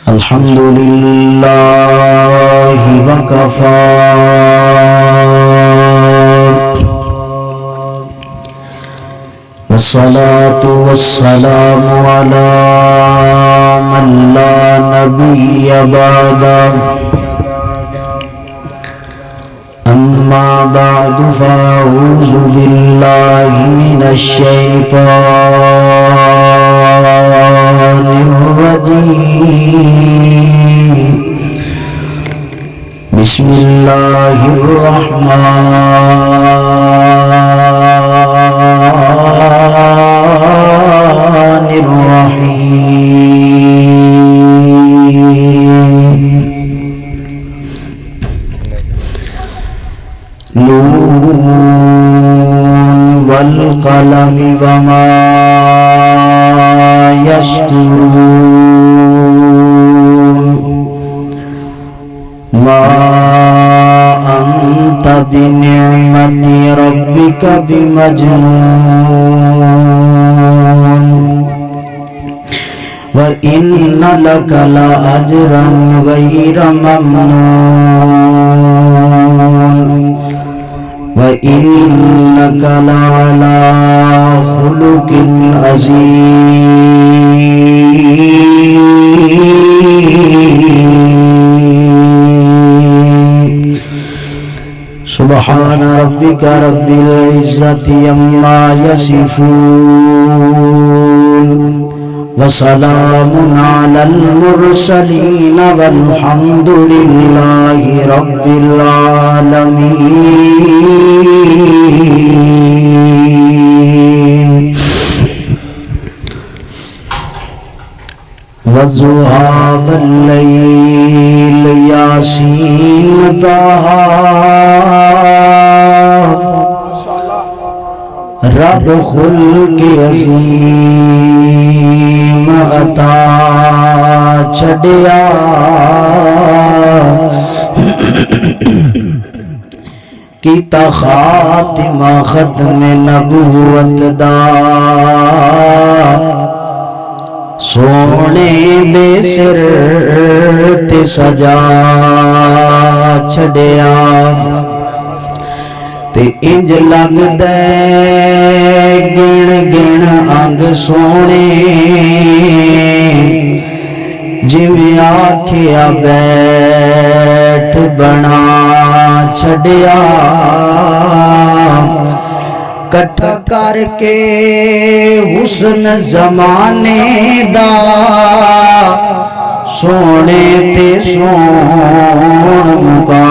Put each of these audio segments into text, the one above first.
الحمد لله وكفى والصلاة والسلام على من لا نبي بعده أما بعد فأعوذ بالله من الشيطان الرجيم بسم الله الرحمن الرحيم نون والقلم وما يسطرون ما أنت بنعمة ربك بمجنون وإن لك لأجرا غير ممنون وإنك لعلى خلق عظيم سبحان ربك رب العزة عما يصفون وسلام على المرسلين والحمد لله رب العالمين والضحى والليل ياسين طه رب خلق عظیم عطا چھڑیا کیتا خاتمہ ختم نبوت دا سونے دے سر تے سجا چھڑیا تے انج لگ دے گن گن انگ سونے جویں آکھیا بیٹھ بنا چھڑیا کٹھ کر کے حسن زمانے دا سونے تے سون مکا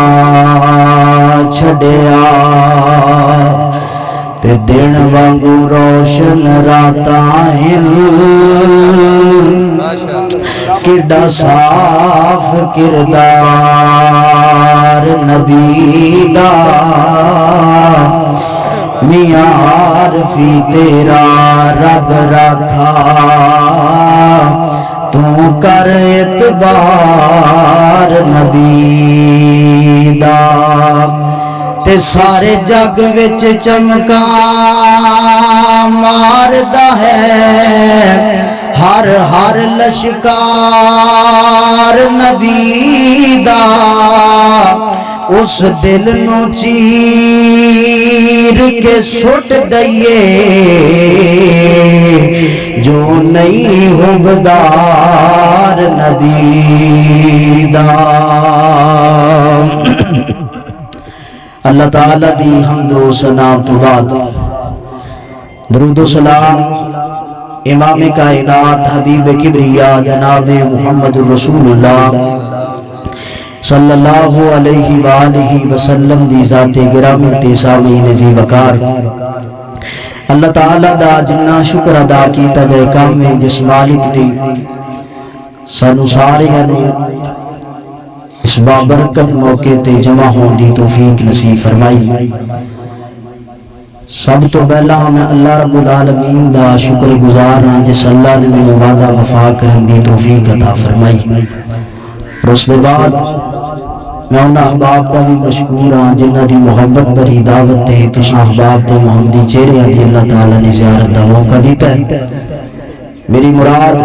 چھڑیا تے دن وانگو روشن راتاں کڈا صاف کردار نبی دا میاں عارفی تیرا رب رکھا تو کر اعتبار نبی دا تے سارے جگ وچ چمکا ماردا ہے ہر ہر لشکار نبی دا اس دل نو چیر کے سٹ دئیے جو نہیں حبدار نبی دا اللہ تعالیٰ دی حمد و ثنا تو بعد درود و سلام امام کائنات حبیب کبریا جناب محمد رسول اللہ صلی اللہ علیہ وآلہ وسلم دی ذات گرامی تے سامعین ذی وقار اللہ تعالیٰ دا جنہ شکر ادا کیتا جائے کام میں جس مالک نے سانو سارے اس بابرکت موقع تے جمع ہون دی توفیق نصیب فرمائی سب تو پہلا ہمیں اللہ رب العالمین دا شکر گزار ہاں جس اللہ نے میں وعدہ وفا کرن دی توفیق عطا فرمائی اور اس کے بعد میں انہاں احباب دا بھی مشکور ہاں جنہ دی محبت بری دعوت تے تساں احباب دے محمدی چہرے دی اللہ تعالیٰ نے زیارت دا موقع دیتا ہے. میری مراد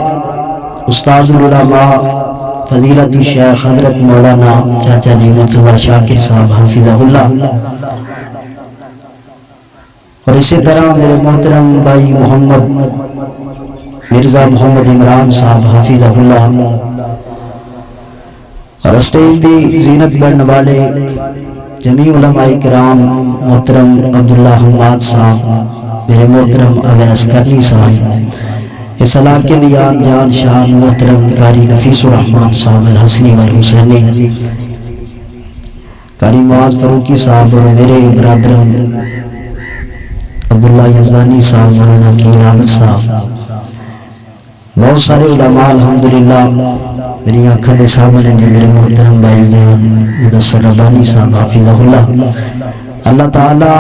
استاد العلماء فضیلت شیخ حضرت مولانا چاچا جی مرتضی شاکر صاحب حافظہ اللہ، اور اسی طرح میرے محترم بھائی محمد مرزا محمد عمران صاحب حافظہ اللہ، اور اسٹیج دی زینت بڑھنے والے جمیع علماء کرام، محترم عبداللہ حماد صاحب، میرے محترم اویس کرنی صاحب، اس علاقے دی جان شان محترم قاری نفیس الرحمن صاحب الحسنی والحسینی، قاری معاذ فروقی صاحب، اور میرے برادرم عبداللہ یزدانی صاحب، مولانا کی عابد صاحب، بہت سارے علماء الحمدللہ میری آنکھوں دے سامنے جو میرے محترم بھائی جان مدثر ربانی صاحب حافظہ اللہ، اللہ تعالیٰ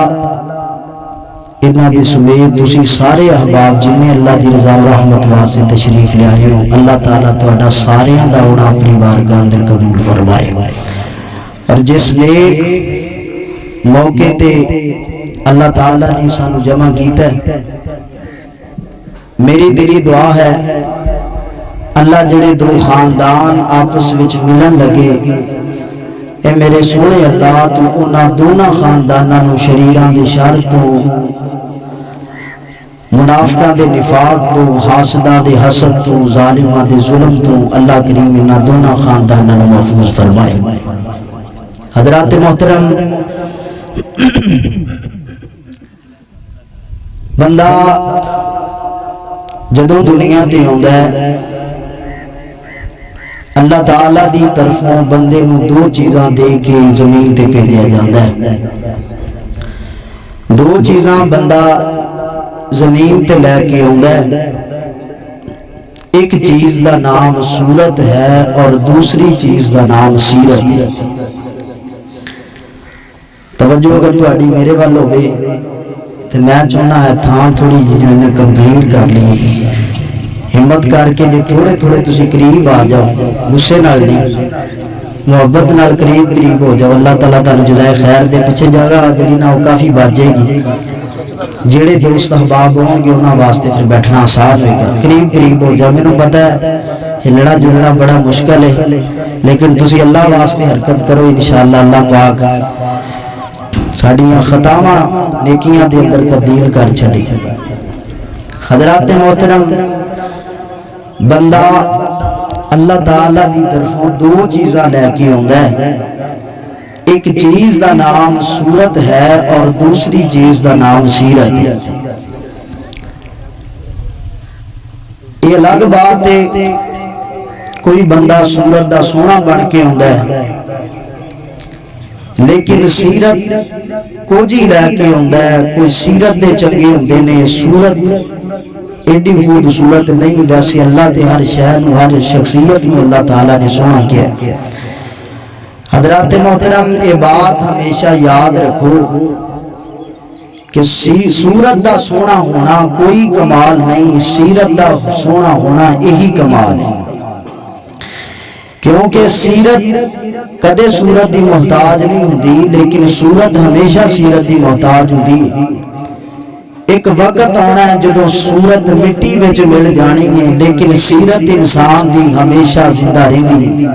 اتنا دی سمیت تسی سارے احباب جنہیں اللہ دی رضا و رحمت واسطے تشریف لے آئے ہو، اللہ تعالیٰ توڑا سارے دا ہونا اپنی بارگاہ اندر قبول فرمائے، اور جس نیک موقع تے اللہ تعالیٰ نے سانو جمع کیتا ہے، میری دلی دعا ہے اللہ جڑے دو خاندان آپس وچ ملن لگے، اے میرے سونے اللہ تو انہاں دونوں خاندانوں شریران دے شر تو، منافقاں دے نفاق تو، حاسداں دے حسد تو، ظالماں دے ظلم تو، اللہ کریم انہاں دونوں خاندانوں محفوظ فرمائے۔ حضرات محترم، بندہ جدو دنیا تے ہوندا ہے، اللہ تعالیٰ دی طرفوں بندے نو دو چیزاں دے کے زمین تے بھیجا جاندا ہے، دو چیزاں بندہ زمین تے لے کے آندا ہے، ایک چیز دا نام صورت ہے اور دوسری چیز دا نام سیرت ہے۔ توجہ اگر تہاڈی میرے وال ہوے تو میں چاہنا ہے تھان تھوڑی جی میں کمپلیٹ کر لی، ہمت کر کے جی تھوڑے تھوڑے تسی قریب آ جاؤ، غصے نال نہیں، محبت نال قریب ہو جاؤ، اللہ تعالیٰ تعالیٰ جزائے خیر دے۔ پیچھے جگہ جڑی نہ وہ کافی بچ جائے گی، جڑے دوست احباب ہوں گے انہاں واسطے پھر بیٹھنا آسان ہوئے گا، قریب ہو جاؤ۔ میں نے پتہ ہے ہلنا جلنا بڑا مشکل ہے، لیکن تسی اللہ واسطے حرکت کرو، انشاءاللہ اللہ پاک ساڑیاں خطاواں نیکیاں دے اندر تبدیل کر چھڑی۔ حضرات محترم، بندہ اللہ تعالیٰ دی طرفوں دو چیزاں لے کے آندا ہے، ایک چیز دا نام صورت ہے اور دوسری چیز دا نام سیرت ہے۔ یہ الگ بات ہے کوئی بندہ صورت دا سونا بن کے آندا ہے، لیکن سیرت کو جی لے کے آندا ہے، کوئی سیرت دے چنگے ہوندے نے، صورت ایڈی خوبصورت نہیں، ویسے اللہ تے ہر شہر ہر شخصیت میں اللہ تعالیٰ نے سونا کیا۔ حضرات محترم، یہ بات ہمیشہ یاد رکھو کہ صورت دا سونا ہونا کوئی کمال نہیں، سیرت دا سونا ہونا یہی کمال ہے، کیونکہ سیرت کدے صورت دی محتاج نہیں ہوندی، لیکن صورت ہمیشہ سیرت دی محتاج ہوندی۔ ایک وقت آنا ہے جدو صورت مٹی وچ مل جانی ہے، لیکن سیرت انسان دی ہمیشہ زندہ رہندی،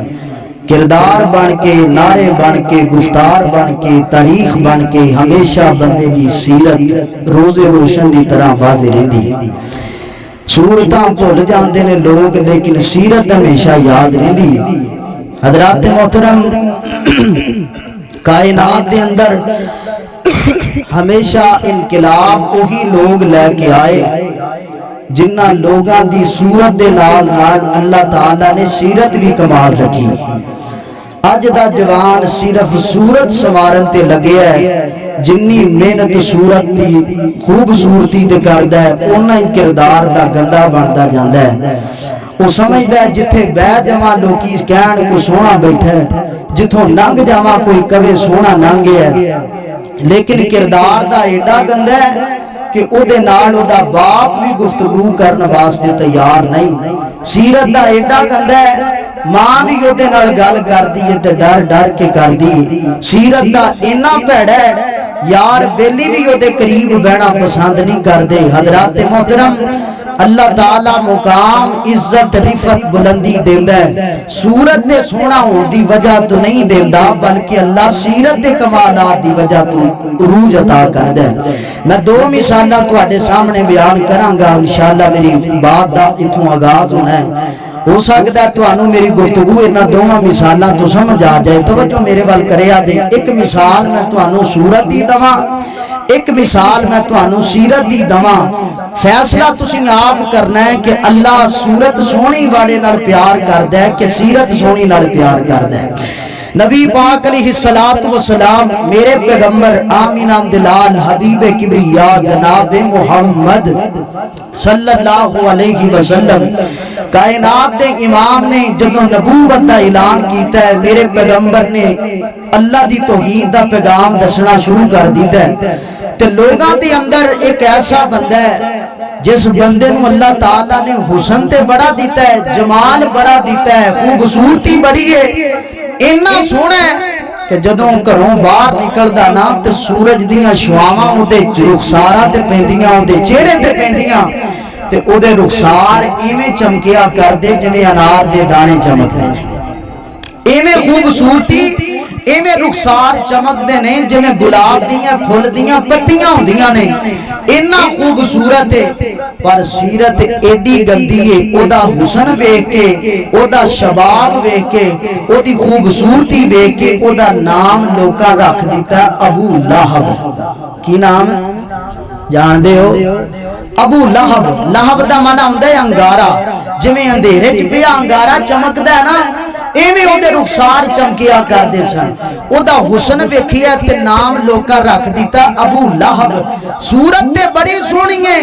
کردار بن کے، نعرے بن کے، گفتار بن کے، تاریخ بن کے، ہمیشہ بندے دی سیرت روز روشن دی طرح واضح رہندی۔ صورتاں بھول جاندے نے لوگ، لیکن سیرت ہمیشہ یاد رہندی۔ حضرات محترم، کائنات دے اندر ہمیشہ انقلاب وہی لوگ لے کے آئے جنہ لوگاں دی صورت دے نال اللہ تعالیٰ نے سیرت بھی کمال رکھی۔ اج دا جوان صرف صورت سوارن تے لگے ہے، جنی محنت صورت دی خوبصورتی تے کردا ہے، اونا ہی کردار دا گندا بندا جاندا ہے۔ وہ سمجھدا ہے جتھے بہ جاواں لوکی کہن کو سونا بیٹھا ہے، جتھوں لنگ جاواں کوئی کہے سونا لنگ ہے، لیکن کردار دا ایڈا گندا ہے کہ او دے نال او دا باپ بھی گفتگو کرن واسطے تیار نہیں۔ سیرت دا ایڈا گندا ہے، ماں بھی او دے نال گل کردی ہے تے ڈر ڈر کے کردی۔ سیرت دا اینا پیڑا ہے، یار بیلی بھی او دے قریب بہنا پسند نہیں کردے۔ حضرات محترم، اللہ تعالی مقام عزت رفت بلندی دیندا ہے، صورت دے سونا ہون دی وجہ تو نہیں دیندا بلکہ اللہ سیرت دے کمالات دی وجہ تو عروج عطا کردا ہے۔ میں دو مثالاں تواڈے سامنے بیان کراں گا، انشاءاللہ میری بات دا اتھوں آغاز ہونا ہے۔ ہو سکتا ہے تو میری گفتگو انہاں دوواں مثالاں تو سمجھ آ جائے۔ توجہ میرے وال کریا جے۔ ایک مثال میں تانوں صورت دی دواں، ایک مثال میں تانوں سیرت دی دواں۔ فیصلہ تسی آپ کرنا ہے کہ اللہ صورت سونی والے نال پیار کردا ہے کہ سیرت سونی نال پیار کردا ہے۔ نبی پاک علیہ السلام میرے پیغمبر آمین دلال حبیب کبریا جناب محمد صلی اللہ علیہ وسلم کائنات دے امام نے جدوں نبوت دا اعلان کیتا ہے، میرے پیغمبر نے اللہ دی توحید دا پیغام دسنا شروع کر دیتا ہے۔ تے لوگاں دے اندر ایک ایسا بندہ ہے جس بندے نو اللہ تعالیٰ نے حسن تے بڑا دیتا ہے، جمال بڑا دیتا ہے، خوبصورتی بڑی ہے، اتنا سونا ہے کہ جدوں گھروں باہر نکلدا نا تے سورج دیاں شعاواں اودے رخساراں تے پیندیاں، اودے چہرے تے پیندیاں تے اودے رخسار ایویں چمکیا کردے جویں انار دے دانے چمکدے نے، ایویں خوبصورتی ایویں رخسار چمکدے نے جویں گلاب دیاں پھل دیاں پتیاں ہوندیاں نے، اتنا خوبصورت ہے۔ پر سیرت ایڈی گندی ہے، اودا حسن ویکھ کے، اودا شباب ویکھ کے، اودی خوبصورتی ویکھ کے اودا نام لوکاں رکھ دیتا ابو لہب۔ کی نام جان دے ہو؟ ابو لہب۔ لہب دا معنی ہوندا ہے انگارا، جویں اندھیرے چ پیا انگارا چمکدا ہے نا، ایویں اودے رخسار چمکیا کردے سن۔ اودا حسن ویکھیا تے نام لوکاں رکھ دیتا ابو لہب۔ صورت تے بڑی سونی ہے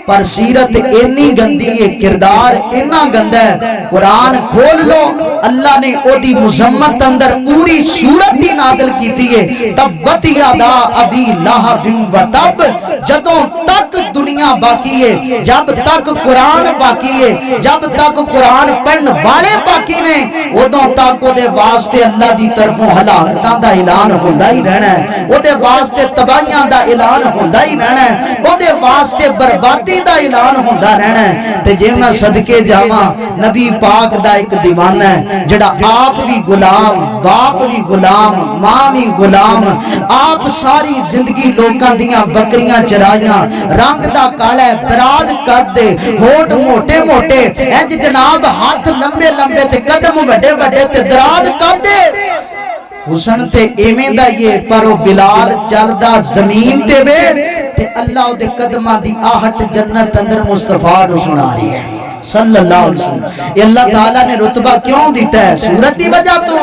پر سیرت اتنی گندی ہے، کردار اتنا گندا ہے۔ قرآن کھول لو، اللہ نے اودی مذمت اندر پوری صورت ہی نازل کیتی ہے۔ تبت یدا ابی لہب و تب، جدوں تک دنیا باقی ہے، جب تک قرآن باقی ہے، جب تک قرآن پڑھن والے باقی نے، ادوں تک وہ دے واسطے اللہ دی طرفوں ہلاکتاں دا اعلان ہوندا ہی رہنا ہے، وہ دے واسطے تباہیاں دا اعلان ہوندا ہی رہنا ہے، وہ دے واسطے بربادی دا اعلان ہوندا رہنا ہے۔ تے جے میں صدقے جاواں، نبی پاک دا ایک دیوانہ ہے جڑا آپ بھی غلام، باپ بھی غلام، ماں بھی غلام، آپ ساری زندگی لوکاں دیاں بکریاں چرائیاں، رنگ دا کالا ہے، دراز کر دے، ہوٹ موٹے موٹے، انج جناب ہاتھ لمبے لمبے تے قدم وڈے وڈے تے دراز کر دے۔ حسن تے ایویں دا یہ پر او بلال چلدا زمین تے وے تے اللہ دے قدماں دی آہٹ جنت اندر مصطفیٰ نو سنا رہی ہے صلی اللہ علیہ وسلم۔ یہ اللہ تعالیٰ نے رتبہ کیوں دیتا ہے؟ صورت دی وجہ تو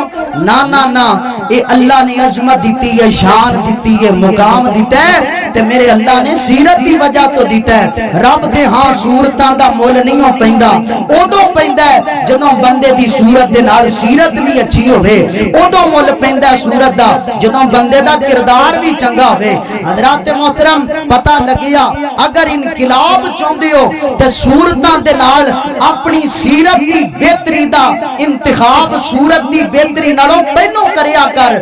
نا نا نا، یہ اللہ نے عظمت دیتی ہے، شان دیتی ہے، مقام دیتا ہے تے میرے اللہ نے سیرت دی وجہ تو دیتا ہے۔ رب دے ہاں صورتاں دا مول نہیں ہو پیندا، اودوں پیندا ہے جدوں بندے دی صورت دے نال سیرت بھی اچھی ہوے، اودوں مول پیندا ہے صورت دا جدوں بندے دا کردار بھی چنگا ہوے۔ حضرات محترم پتہ لگیا اگر انقلاب چاہندے ہو تے صورتاں دے نال اپنی سیرت دی بہتری دا انتخاب صورت دی بہتری نالوں پہلو کریا کر،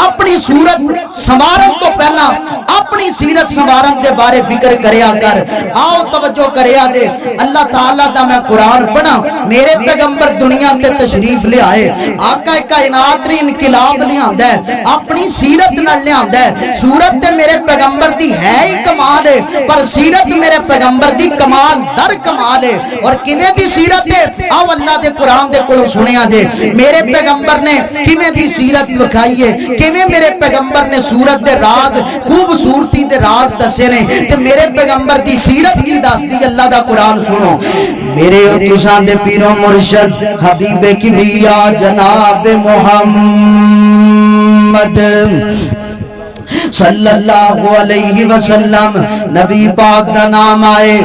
اپنی صورت سنوارن تو پہلا اپنی سیرت سنوارن دے بارے فکر کریا کر۔ آؤ توجہ کریا دے، اللہ تعالیٰ دا میں قرآن پڑھا، میرے پیغمبر دنیا تے تشریف لے آئے، آقا کائنات نے انقلاب لے آندا ہے، اپنی سیرت نال لے آندا ہے۔ صورت تے میرے پیغمبر دی ہے ہی کمال ہے پر سیرت میرے پیغمبر دی کمال در کمال ہے۔ اور کیویں دی سیرت ہے؟ آؤ اللہ دے قرآن دے کولوں سنیا دے، میرے پیغمبر نے کیویں دی سیرت لکھائی ہے، کیویں میرے پیغمبر نے صورت دے راز خوبصورتی دے راز دسے نے تے میرے پیغمبر دی سیرت کی دستی اللہ دا قرآن سنو۔ میرے تساں دے پیرو مرشد حبیب کبریا جناب محمد صلی اللہ علیہ وسلم، نبی پاک دا نام آئے،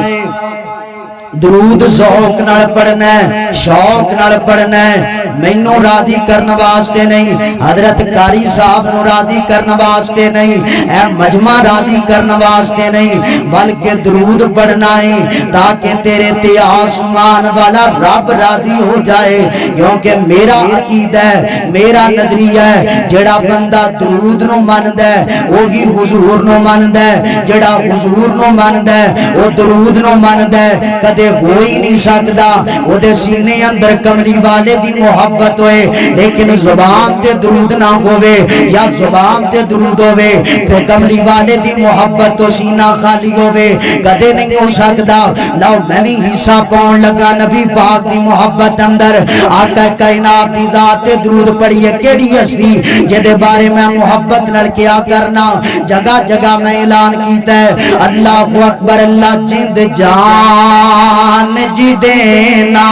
درود ذوق نال پڑھنا ہے، شوق نال پڑھنا ہے، مینوں راضی کرن واسطے نہیں، حضرت قاری صاحب نو راضی کرن واسطے نہیں، اے مجمع راضی کرن واسطے نہیں، بلکہ درود پڑھنا ہے تاکہ تیرے تے آسمان والا رب راضی ہو جائے۔ کیونکہ میرا عقیدہ ہے، میرا نظریہ ہے، جڑا بندہ درود نو مندا ہے وہی حضور نو مندا ہے، جڑا حضور نو مندا ہے وہ درود نو مندا ہے۔ کدے دے ہو ہی نہیں سکدا او دے سینے اندر کملی والے دی محبت ہوئے لیکن زبان تے درود نہ ہوئے یا زبان تے درود ہوئے تے کملی والے دی محبت تو سینہ خالی ہوئے کدے نہیں ہو سکدا لو میں بھی حصہ پاؤں لگا نبی پاک دی محبت اندر آقا کائنات دی ذات درود پڑھیے کیڑی ہستی جدے بارے میں محبت نال کیا کرنا جگہ جگہ میں اعلان کیتا ہے اللہ اکبر اللہ جند جان جی دینا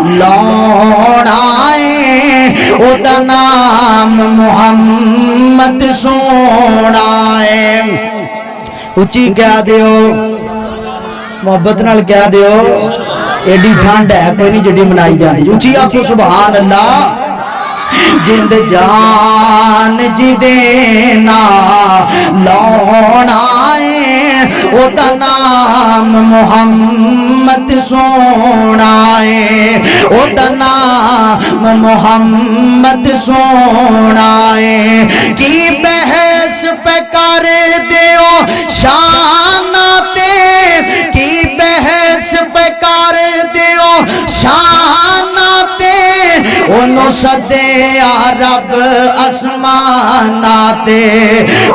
لونائے او دا نام محمد سونائے اچھی کیا دیو محبت نال کیا دیو ایڈی ٹھنڈ ہے کوئی نہیں جڑی منائی جانی اچھی آنکھو سبحان اللہ جند جان جی دینا لونائے او دا نام محمد سونائے او دا نام محمد سونائے کی بحث پہ کر دیو شاناتے کی بحث پہ کر دیو شاناتے انہوں سدے عرب اسماناتے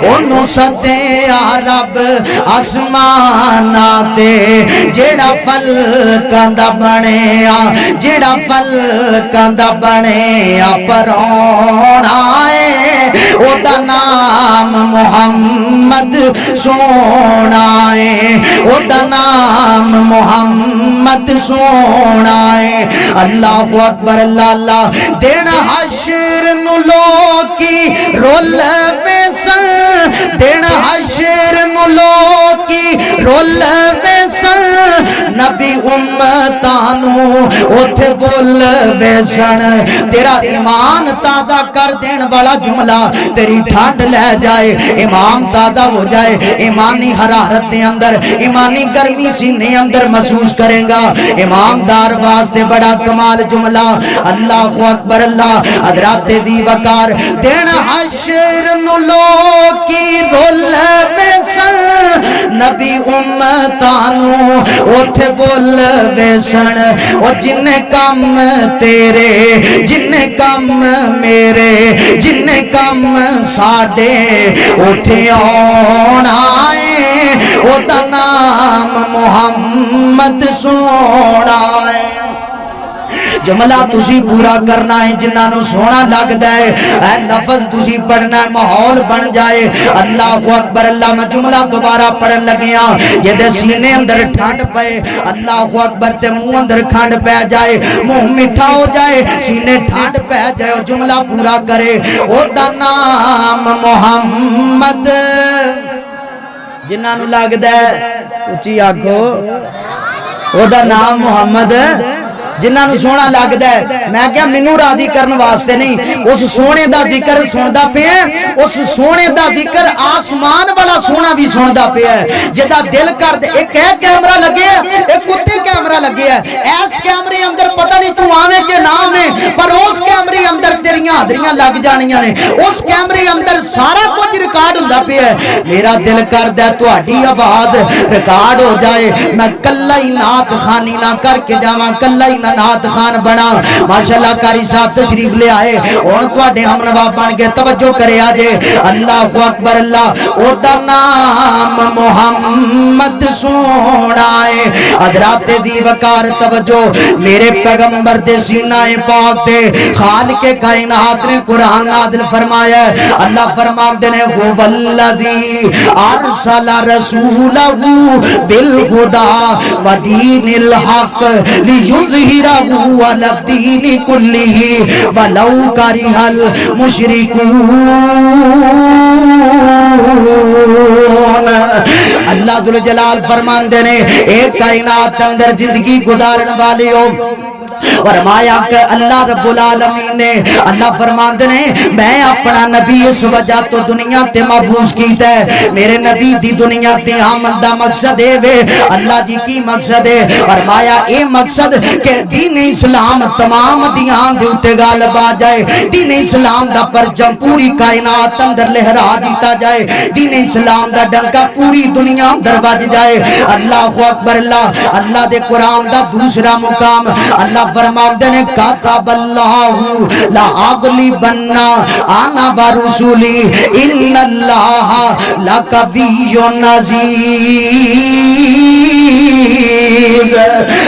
انہوں سدے عرب اسماناتے جیڑا فل کندہ بنیا جیڑا فل کندہ بنیا پرون آئے او دا نام محمد سونائے او دا نام محمد سونائے اللہ اکبر اللہ اللہ دین حشر نو لوکی رول ویسن دین حشر نو لوکی رول ویسن نبی امتانو اتھے بول ویسن تیرا ایمان تازہ کر دین والا جملہ تیری ٹھانڈ لے جائے امام تازہ ہو جائے ایمانی حرارت دے اندر ایمانی گرمی سینے اندر محسوس کریں گا امام دار واسطے بڑا کمال جملہ اللہ اکبر اللہ حضرات دی وقار دین حشر نو لوکی رول ویسن نبی امتانو اتھے بول ویسن او جن کم تیرے جن کم میرے جن کم ساڑے اتھے آن آئے او دا نام محمد سونائے جملہ تسی پورا کرنا ہے جنہاں سونا لگ دائے اے لفظ تسی پڑھنا ہے محول بن جائے اللہ اکبر اللہ میں جملہ دوبارہ پڑھن لگیا جدے سینے اندر ٹھانڈ پائے اللہ اکبر تے منہ اندر کھانڈ پہ جائے منہ میٹھا ہو جائے سینے ٹھانڈ پہ جائے جملہ پورا کرے او دا نام محمد جنہاں لگ دائے اچھی آگو او دا نام محمد جنہاں نو سونا لگ دے میں کیا منو راضی کرن واسطے نہیں اس سونے دا ذکر سندا پیا اس سونے دا ذکر آسمان والا سونا بھی سندا پیا جدا دل کر دے ایک ہے کیمرہ لگے ایک کتے کیمرہ لگے ایس کیمرے اندر پتہ نہیں تو آویں کہ نہ آویں پر اس کیمرے اندر تیریاں حاضریاں لگ جانیاں نے اس کیمرے اندر سارا کچھ ریکارڈ ہوندا پیا میرا دل کر دے تہاڈی آواز ریکارڈ ہو جائے میں کلا ہی نعت خوانی نہ کر کے جاواں کلا ہی نعت خان بنا ماشاءاللہ قاری صاحب تشریف لے آئے اور تواڈے ہم نواب بن کے توجہ کرے آجے اللہ اکبر اللہ او دا نام محمد سونائے حضرات دی وقار توجہ میرے پیغمبر دے سینہ پاک تے خالق کائنات نے قرآن نازل فرمایا اللہ فرماندے نے هو الذی ارسل رسولہ بالہدی ودین الحق لیظہرہ علی الدین کلہ ولو کرہ المشرکون اللہ ذوالجلال فرماندے نے ایک کائنات اندر زندگی گزارن والے ہو فرمایا کہ اللہ رب العالمین نے اللہ فرماندے نے میں اپنا نبی اس وجہ تو دنیا تے مبعوث کیتا ہے میرے نبی دی دنیا تے آمد دا مقصد ہے وے اللہ جی کی مقصد ہے فرمایا اے مقصد کہ دین اسلام تمام دیان دے اوتے غالب آ جائے دین اسلام دا پرچم پوری کائنات اندر لہرا دیتا جائے دین اسلام دا ڈنکا پوری دنیا اندر بج جائے اللہ اکبر اللہ دے قرآن دا دوسرا مقام اللہ فرماندے نے کاتب اللہ لا اغلبنا انا ورسولی ان اللہ لقوی عزیز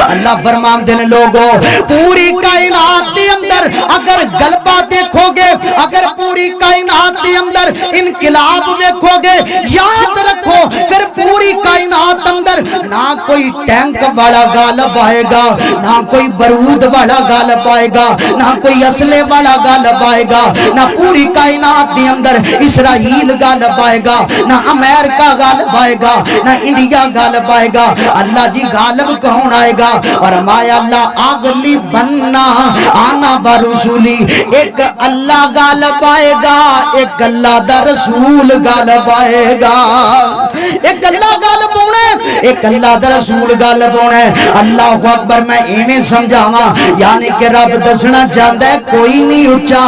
اللہ فرماندے نے لوگو پوری کائنات دے اندر اگر غلبہ دیکھو گے اگر پوری کائنات دے اندر انقلاب دیکھو گے یاد رکھو پھر پوری کائنات اندر نہ کوئی ٹینک والا غالب آئے گا نہ کوئی بارود والا غالب آئے گا نہ کوئی اسلحے والا غالب آئے گا نہ پوری کائنات کے اندر اسرائیل غالب آئے گا نہ امریکہ غالب آئے گا نہ انڈیا غالب آئے گا اللہ جی غالب کون آئے گا اور مایا اللہ اگلی بننا آنا ورسولی ایک اللہ غالب آئے گا ایک اللہ دا رسول غالب آئے گا ایک اللہ غالب ہونا ہے ایک اللہ دا رسول غالب ہونا ہے اللہ اکبر میں ایمیں سمجھاواں یعنی کہ رب دسنا چاہتا ہے کوئی نہیں اونچا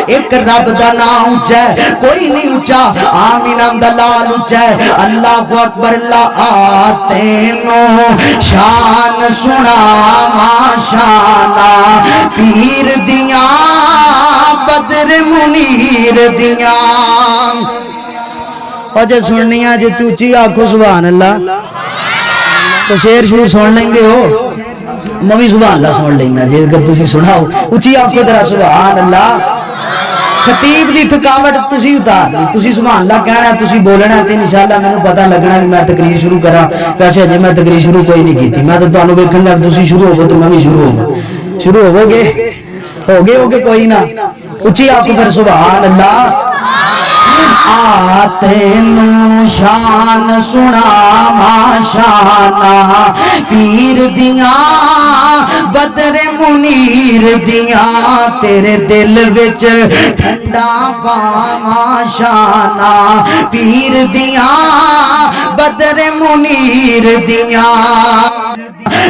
ایک رب دا نام اونچا ہے کوئی نہیں اونچا آمین دلال اونچا ہے اللہ اکبر اللہ تینوں شان سنا ماشاءاللہ پیر دیاں بدر منیر دیاں اور جو سننی ہے جو توچی آنکھو سبحان اللہ تو شیر شروع سن لیں گے ہو موی سبحان اللہ سن لیں گے جی اگر تسی سناؤ اچھی آنکھو درہ سبحان اللہ خطیب دی تھکاوٹ تسی اتار دی تسی سبحان اللہ کہنا ہے تسی بولنا ہے انشاءاللہ میں نے پتہ لگنا ہے میں تقریر شروع کرا ویسے اجے میں تقریر شروع کوئی نہیں کی تھی میں تو تانوں ویکھن جب تسی شروع ہو تو میں بھی شروع ہو گے کوئی نہ اچھی آنکھو پھر سبحان اللہ تینوں شان سنا ماشاءاللہ پیر دیاں بدر منیر دیاں تیرے دل وچ ٹھنڈا پا ماشاءاللہ پیر دیاں بدر منیر دیاں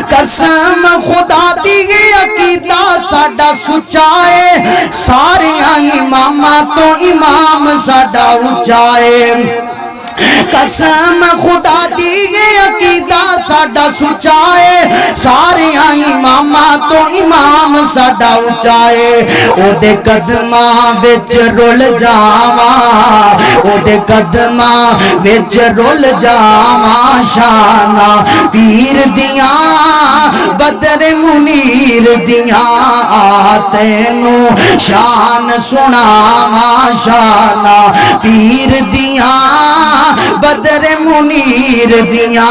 قسم خدا دی عقیدہ ساڈا سچا ہے سارے اماماں تو امام ساڈا اونچا ہے قسم خدا دی عقیدہ ساڈا سچا ہے سارے اماماں تو امام ساڈا اونچا ہے او دے قدماں وچ رول جاواں او دے قدماں وچ رول جاواں شاناں پیر دیاں بدر منیر دیاں تینوں شان سنا ماشاءاللہ پیر دیاں بدر منیر دیاں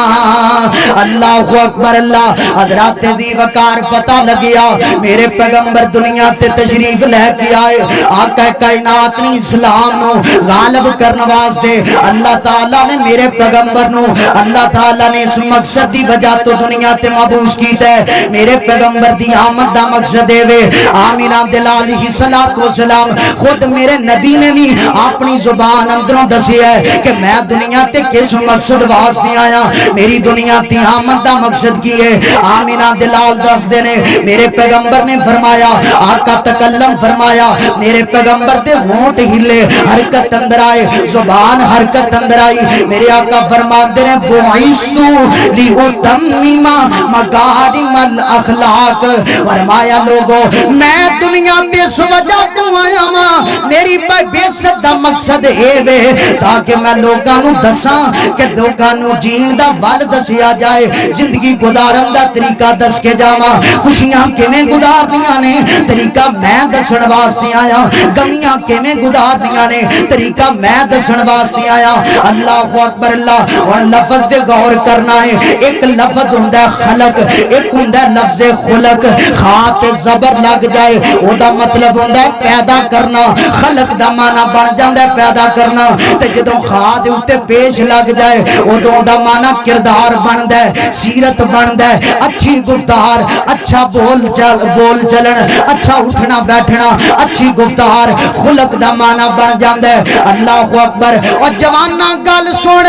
اللہ اکبر اللہ حضرات دی وقار پتہ لگیا میرے پیغمبر دنیا تے تشریف لے کے آئے آقا کائنات نے اسلام نو غالب کرنے واسطے اللہ تعالیٰ نے میرے پیغمبر نو اللہ تعالیٰ نے اس مقصد دی وجہ تو دنیا تے مبعوث کیتا ہے میرے پیغمبر دی آمد دا مقصد ہے وے آمینہ دلال علیہ السلام خود میرے نبی نے بھی اپنی زبان اندروں دسی ہے کہ میں دنیا تے کس مقصد واسطے آیا میری دنیا تی آمد دا مقصد کی ہے آمینہ دلال دس دینے میرے پیغمبر نے فرمایا آقا تکلم فرمایا میرے پیغمبر تے ہونٹ ہلے حرکت اندر آئے زبان حرکت اندر آئی میرے آقا فرمان دینے بعیستو لیہتمم مکارم الاخلاق فرمایا لوگو میں دنیا تے سوجہ تو آیا ماں میری بیست دا مقصد اے وے تاکہ میں لوگانو دساں کہ لوگانو جین دا ول دسیا جائے زندگی گزارن دا طریقہ دس کے جاواں خوشیاں کیویں گزار دیاں نے طریقہ میں دسن واسطے آیا غمیاں کیویں گزار دیاں نے طریقہ میں دسن واسطے آیا اللہ اکبر اللہ اور لفظ دے غور کرنا ہے ایک لفظ ہوندا ہے خلق ایک ہوندا ہے لفظ خلق خاط زبر لگ جائے او دا مطلب ہوندا ہے پیدا کرنا خلق دا معنی بن جاندا ہے پیدا کرنا تے جدوں خاط دے اوتے پیش لگ جائے ادوں دا مانا کردار بندا ہے سیرت بندا ہے اچھی گفتار اچھا بول چلن اچھا اٹھنا بیٹھنا اچھی گفتار خلق دا مانا بن جاندا ہے اللہ اکبر اور جوانا گل سن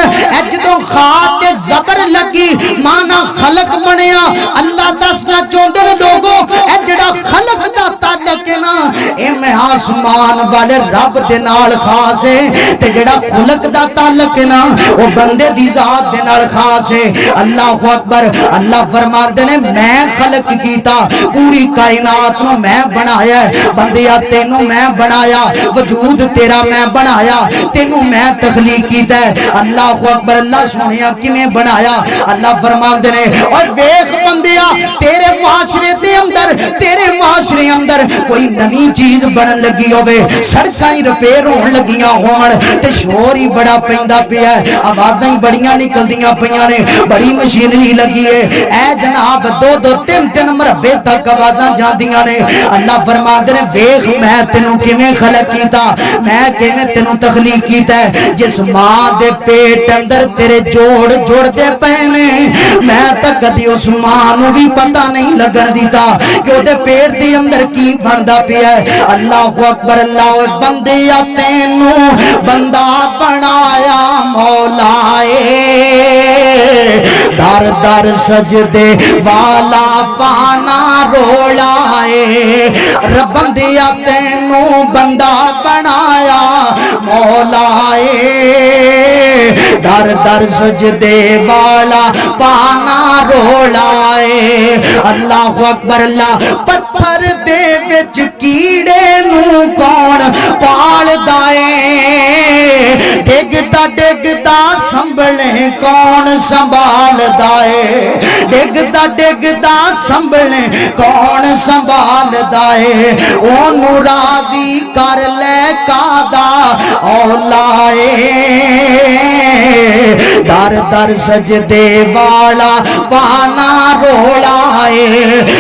جدوں خاط زبر لگی مانا خلق بنیا اللہ دسنا چاہندے نے لوگوں اے جڑا خلق دا تعلق ہے نا اے میں آسمان والے رب دے نال خاص ہے تے جڑا خلق دا تعلق ہے نا وہ بندے دی ذات دے نال خاص ہے اللہ اکبر اللہ فرماندے نے میں خلق کیتا پوری کائنات نو میں بنایا بندیا تینوں میں بنایا وجود تیرا میں بنایا تینوں میں تخلیق کیتا ہے اللہ اکبر اللہ سنیا کیویں بنایا اللہ فرماندے نے اور ویکھ بندیا تیرے معاشرے دے اندر تیرے معاشرے اندر کوئی نئی چیز بنن لگی ہوے سڑکاں ریپیئر ہون لگیاں ہون تے شور ہی بڑا پیندا پیا ہے آوازاں بڑیاں نکلدیاں پیاں نے بڑی مشینری لگی ہے اے جناب دو دو تین تین مربے تک آوازاں جاندیاں نے اللہ فرماندے نے ویکھ میں تینوں کیویں خلق کیتا میں کیویں تینوں تخلیق کیتا ہے جس ماں دے پیٹ اندر تیرے جوڑ دے پئے نے میں تے کدی اس ماں نو بھی پتہ نہیں لگن دیتا کہ او دے پیٹ دے اندر کی بندا پیا ہے اللہ اکبر اللہ بندیا تینوں بندہ بنایا مولا در در سجدے والا پانا رولا رب بندیا تینوں بندہ بنایا مولا در در سجدے والا پانا رولا اللہ اکبر اللہ پتھر دے وچ کیڑے نو کون پالدا اے ڈگدا ڈگدا سنبھلے کون سنبھالدا اے ڈگدا ڈگدا سنبھلے کون سنبھالدا اے اونوں راضی کر لے کادا اولا در در سجدے والا پانا رولا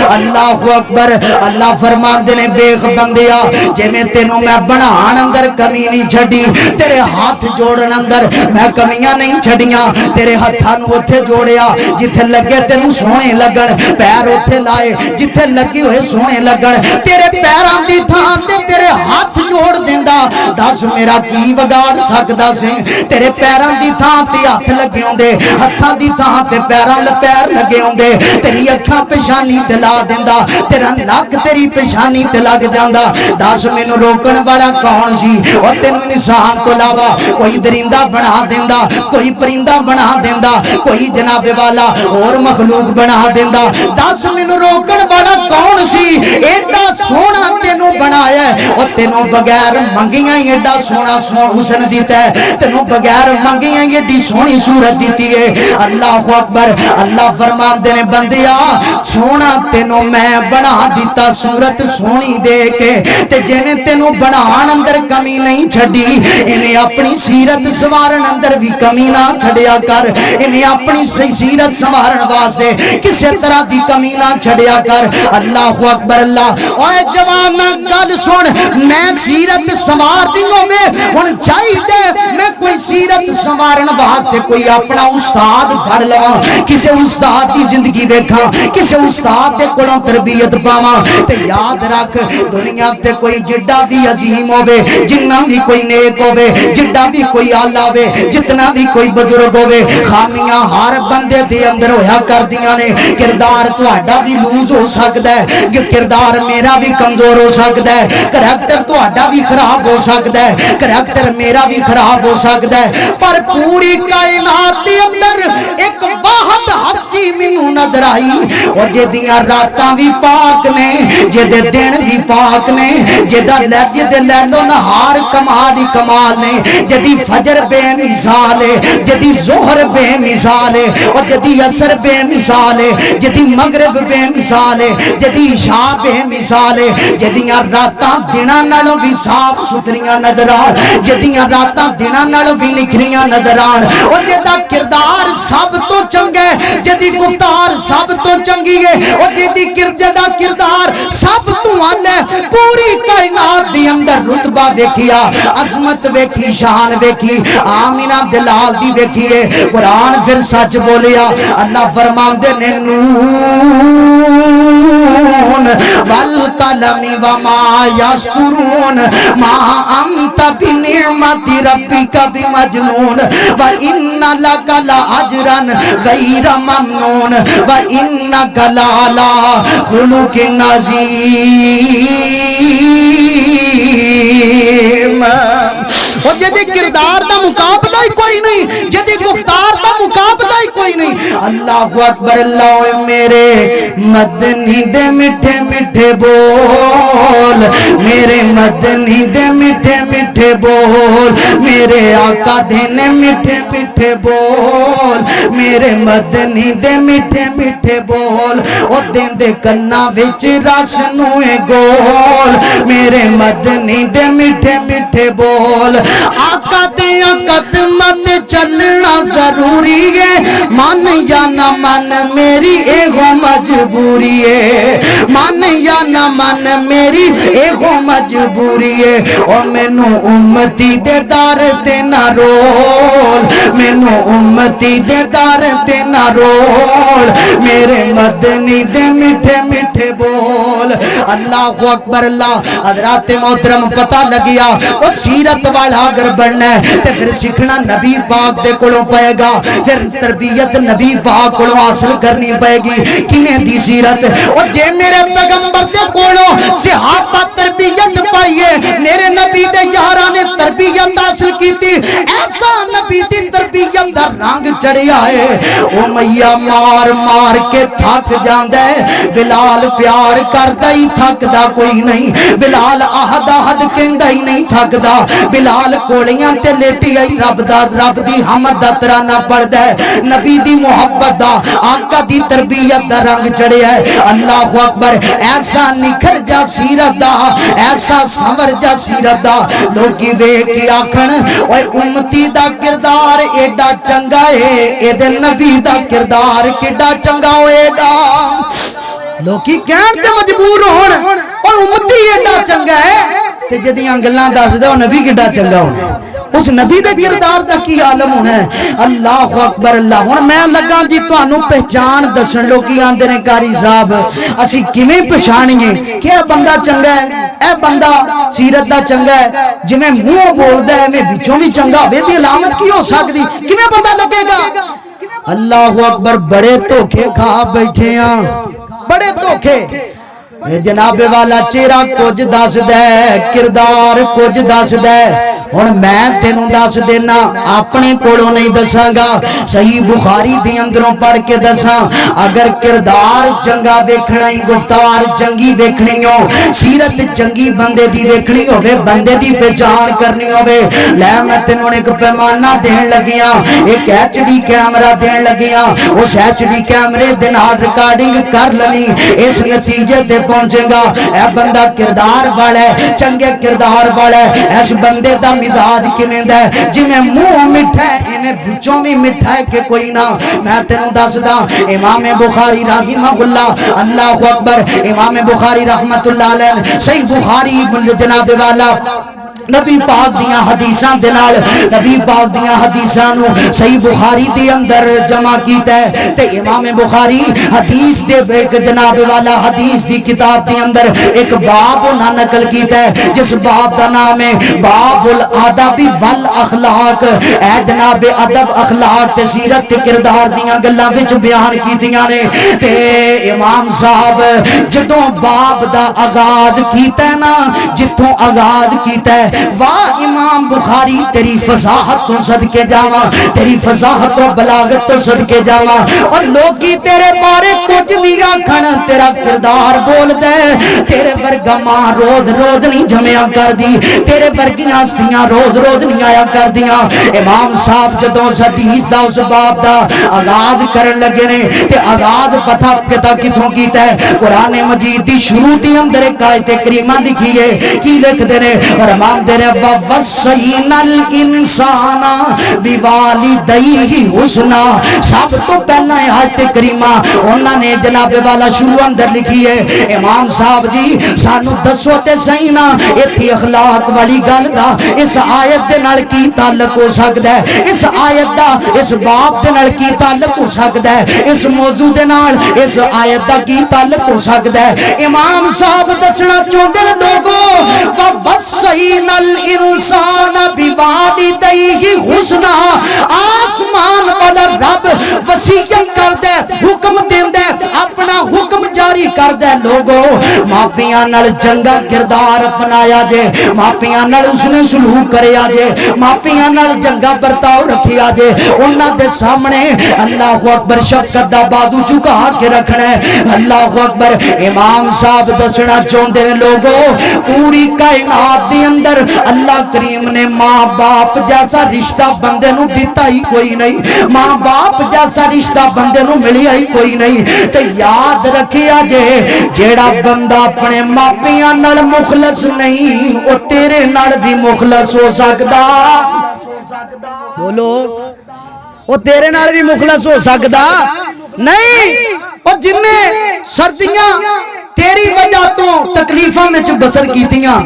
اللہ اکبر اللہ فرماندے نے ویکھ بندیا جویں تینوں میں بنان اندر کمی نہیں چھڈی تیرے ہاتھ جوڑن اندر میں کمیاں نہیں چھڈیاں تیرے ہتھاں نوں اوتھے جوڑیا جتھے لگے تینوں سونے لگن پیر اوتھے لائے جتھے لگے ہوئے سونے لگن تیرے پیراں دی تھاں تے تیرے ہاتھ جوڑ دیندا دس میرا کی بگاڑ سکدا سی تیرے پیراں دی تھاں تے ہاتھ لگے ہوندے ہتھاں دی تھاں تے پیراں پیر لگے ہوندے تیری اکھاں پیشانی دلا دیندا تیرا نک تیری پیشانی تے لگ جاندا دس مینوں روکن والا کون سی او تینوں انسان تو علاوہ کوئی درندہ بنا دیندا کوئی پرندہ بنا دیندا کوئی جناب والا اور مخلوق بنا دیندا دس مینوں روکن والا کون سی ایڈا سونا تینوں بنایا ہے او تینوں بغیر منگیاں ایڈا سونا حسن دیتا ہے تینوں بغیر منگیاں ایڈی سونی صورت دیتی ہے اللہ اکبر اللہ فرماندے نے بندیا سونا تینوں میں بنا دیتا صورت سونی دے کے تے جویں تینوں بنان اندر کمی نہیں چھڈی ایویں اپنی سیرت سوارن اندر بھی کمی نہ چھڈیا کر ایویں اپنی سیرت سوارن واسطے کسے طرح دی کمی نہ چھڈیا کر اللہ اکبر اللہ اوے جوانا گل سن میں سیرت سوارنی ہوے ہن چاہیے میں کوئی سیرت سوارن واسطے کوئی اپنا استاد پڑھ لواں کسے استاد دی زندگی ویکھاں کسے استاد دے کولوں تربیت پاواں تے یاد رکھ دنیا تے کوئی جڈا بھی عظیم ہوے جنہ بھی کوئی نیک ہوے جڈا بھی کوئی اعلی ہوے جتنا بھی کوئی بزرگ ہوے خامیاں ہر بندے دے اندر ہویا کردیاں نے کردار تہاڈا بھی لوز ہو سکدا ہے کہ کردار میرا بھی کمزور ہو سکدا ہے کریکٹر تہاڈا بھی خراب ہو سکدا ہے کریکٹر میرا بھی خراب ہو سکدا ہے پر پوری کائنات دے اندر ایک واحد ہستی مینوں نظر آئی او جدیاں راتاں بھی پاک نے جدے دن بھی پاک نے جدا جدے لیلو نہار کمال ہی کمال نے جدی فجر بے مثال ہے جدی ظہر بے مثال ہے اور جدی عصر بے مثال ہے جدی مغرب بے مثال ہے جدی عشاء بے مثال ہے جدیاں راتاں دناں نالوں بھی صاف ستھریاں نظر آن جدیاں راتاں دناں نالوں بھی نکھریاں نظر آن اور جدا کردار سب تو چنگا ہے جدی گفتار سب تو چنگی ہے اور جدی جدا کردار سب تو اعلی پوری کائنات دی اندر اندر رتبہ ویکھیا عظمت ویکھی شان ویکھی آمینہ دلال دی ویکھیے قرآن پھر سچ بولیا اللہ فرماندے نے نون والقلم وما یسطرون ما انت بنعمت ربک بمجنون وان لک لاجرا غیر ممنون وانک لعلی خلق عظیم اور جدی کردار دا مقابلہ ہی کوئی نہیں جدی گفتار دا مقابلہ ہی کوئی نہیں اللہ اکبر اللہ میرے مدنی دے میٹھے میٹھے بول میرے مدنی دے میٹھے میٹھے بول میرے آقا دینے میٹھے میٹھے بول میرے مدنی دے میٹھے میٹھے بول او دین دے کنا وچ رس نوے گول میرے مدنی دے میٹھے میٹھے بول آقا دیا قدمت چلنا ضروری ہے من یا نہ من میری ایگو مجبوری ہے من یا نہ من میری ایگو مجبوری ہے اور مینو امتی دے دار تے نہ رول مینو امتی دے دار تے نہ رول میرے مدنی دے میٹھے میٹھے بول اللہ اکبر اللہ حضرات محترم پتہ لگیا وہ سیرت والا اگر بننا ہے تے پھر سیکھنا نبی پاک دے کولوں پائے گا پھر تربیت نبی پاک کولوں حاصل کرنی پائے گی کیویں دی سیرت اور جے میرے پیغمبر دے کولوں صحابہ تربیت پائیے میرے نبی دے یاراں نے تربیت حاصل کیتی ایسا نبی دی تربیت دا رنگ چڑھیا ہے او میاں مار مار کے تھک جاندا ہے بلال پیار کردا ہی تھکدا کوئی نہیں بلال احد احد کہندا ہی نہیں تھکدا بلال کوڑیاں تے لیٹی آئی رب دی حمد دا ترانہ پڑھدا ہے نبی دی محبت دا آقا دی تربیت دا رنگ چڑھیا ہے اللہ اکبر ایسا نکھر جا سیرت دا ایسا سمر جا سیرت دا لوگی ویکھ کے آکھن اوے امتی دا کردار ایڈا چنگا ہے اے دے نبی دا کردار کیڈا چنگا ہوئے گا لوکی کہن تے مجبور ہون اور امتی ایڈا چنگا ہے تے جدیاں گلاں دس دے او نبی کیڈا چنگا ہونا اس نبی دے کردار دا کی عالم ہونا ہے اللہ اکبر اللہ ہن میں لگا جی تانوں پہچان دسن لوکی آندے نے قاری صاحب اسی کیویں پہچانیے کہ اے بندہ چنگا ہے اے بندہ سیرت دا چنگا ہے جویں منہ بولدا ہے میں وچوں بھی چنگا ہوے دی علامت کی ہو سکدی کیویں پتہ لگے گا اللہ اکبر بڑے دھوکے کھا بیٹھے ہاں بڑے دھوکے جناب والا چہرہ کچھ دس دے کردار کچھ دس دے ہن میں تینوں دس دینا اپنے کولوں نہیں دساں گا صحیح بخاری دی اندروں پڑھ کے دساں اگر کردار چنگا ویکھنا ہی گفتار چنگی ویکھنی ہو سیرت چنگی بندے دی ویکھنی ہوے بندے دی پہچان کرنی ہوے لے میں تینوں ایک پیمانہ دین لگیاں ایک ایچ ڈی کیمرہ دین لگیاں اس ایچ ڈی کیمرے دے نال ریکارڈنگ کر لویں اس نتیجے تے پہنچے گا اے بندہ کردار والا ہے چنگے کردار والا ہے اس بندے دا مزاج کیویں دا ہے جویں منہ میٹھا ہے ایویں وچوں بھی میٹھا ہے کہ کوئی نہ میں تینوں دسدا امام بخاری رحمہ اللہ اللہ اکبر امام بخاری رحمت اللہ علیہ صحیح بخاری جناب والا نبی پاک دیاں حدیثاں دے نال نبی پاک دیاں حدیثاں نو صحیح بخاری دے اندر جمع کیتا ہے تے امام بخاری حدیث دے ایک جناب والا حدیث دی کتاب دے اندر ایک باب انہاں نقل کیتا ہے جس باب دا نام ہے باب الادب والاخلاق اے جناب ادب اخلاق تے سیرت تے کردار دیاں گلاں وچ بیان کیتیاں نے تے امام صاحب جدوں باب دا آغاز کیتا ہے نا جتھوں آغاز کیتا ہے واہ امام بخاری تیری فصاحت تو صدقے جاواں تیری فصاحت و بلاغت تو صدقے جاواں اور لوگی تیرے بارے کچھ بھی آکھن تیرا کردار بول دے تیرے ورگا ماں روز روز نہیں جمعیاں کر دی تیرے ورگیاں ہستیاں روز روز نہیں آیا کر دیاں امام صاحب جدوں حدیث دا اس باب دا آغاز کرن لگے نے تے آغاز پتہ پتا کتھوں کیتا ہے قرآن مجید دی شروع دی اندر ایک آیت کریمہ لکھی ہے کی لکھ دے نے اور امام فرماندے نے وَوَصَّيْنَا الْإِنسَانَ بِوَالِدَيْهِ حُسْنًا. سب تو پہلا آیت کریمہ انہوں نے جناب والا شروع اندر لکھی ہے. امام صاحب جی سانو دسو تے صحیح نا ایتھی اخلاق والی گل دا اس آیت دے نال کی تعلق ہو سکدا ہے؟ اس آیت دا اس باب دے نال کی تعلق ہو سکدا ہے؟ اس موضوع دے نال اس آیت دا کی تعلق ہو سکدا ہے؟ امام صاحب دسنا چاہتے ہیں لوگوں وَوَصَّيْنَا الْإِنسَانَ بِوَالِدَيْهِ حُسْنًا. آسمان والا رب وصیت کر دے حکم دیندا اپنا حکم جاری کر دے لوگوں ماپیاں نال چنگا کردار اپنایا جے ماپیاں نال اس نے سلوک کریا جے ماپیاں نال چنگا برتاؤ رکھیا جے انہاں دے سامنے اللہ اکبر شفقت دا بازو چکا کے رکھنا ہے. اللہ اکبر. امام صاحب دسنا چاہتے ہیں لوگوں پوری کائنات دے اندر اللہ کریم نے ماں باپ جیسا رشتہ بندے نو دیتا ہی کوئی نہیں ماں باپ جیسا رشتہ بندے نو ملیا ہی کوئی نہیں. تے یاد رکھیا جے جیڑا بندہ اپنے ماپیاں نال مخلص نہیں وہ تیرے نال بھی مخلص ہو سکدا. بولو وہ تیرے نال بھی مخلص ہو سکدا نہیں. اور جن نے سردیاں تیری وجہ تو تکلیفاں میں بسر کیتیاں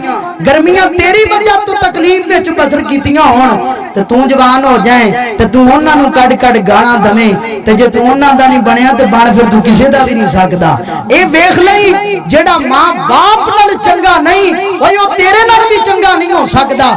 گرمیاں تیری وجہ تو تکلیف میں بسر کیتیاں ہون تے تو جوان ہو جائیں تے تو انہاں نو کڈ کڈ گالاں دਵੇਂ تے جے تو انہاں دا نہیں بنیا تے بن پھر تو کسے دا بھی نہیں سکدا. اے ویکھ لئی جیڑا ماں باپ نال چنگا نہیں او تیرے نال بھی چنگا نہیں ہو سکدا.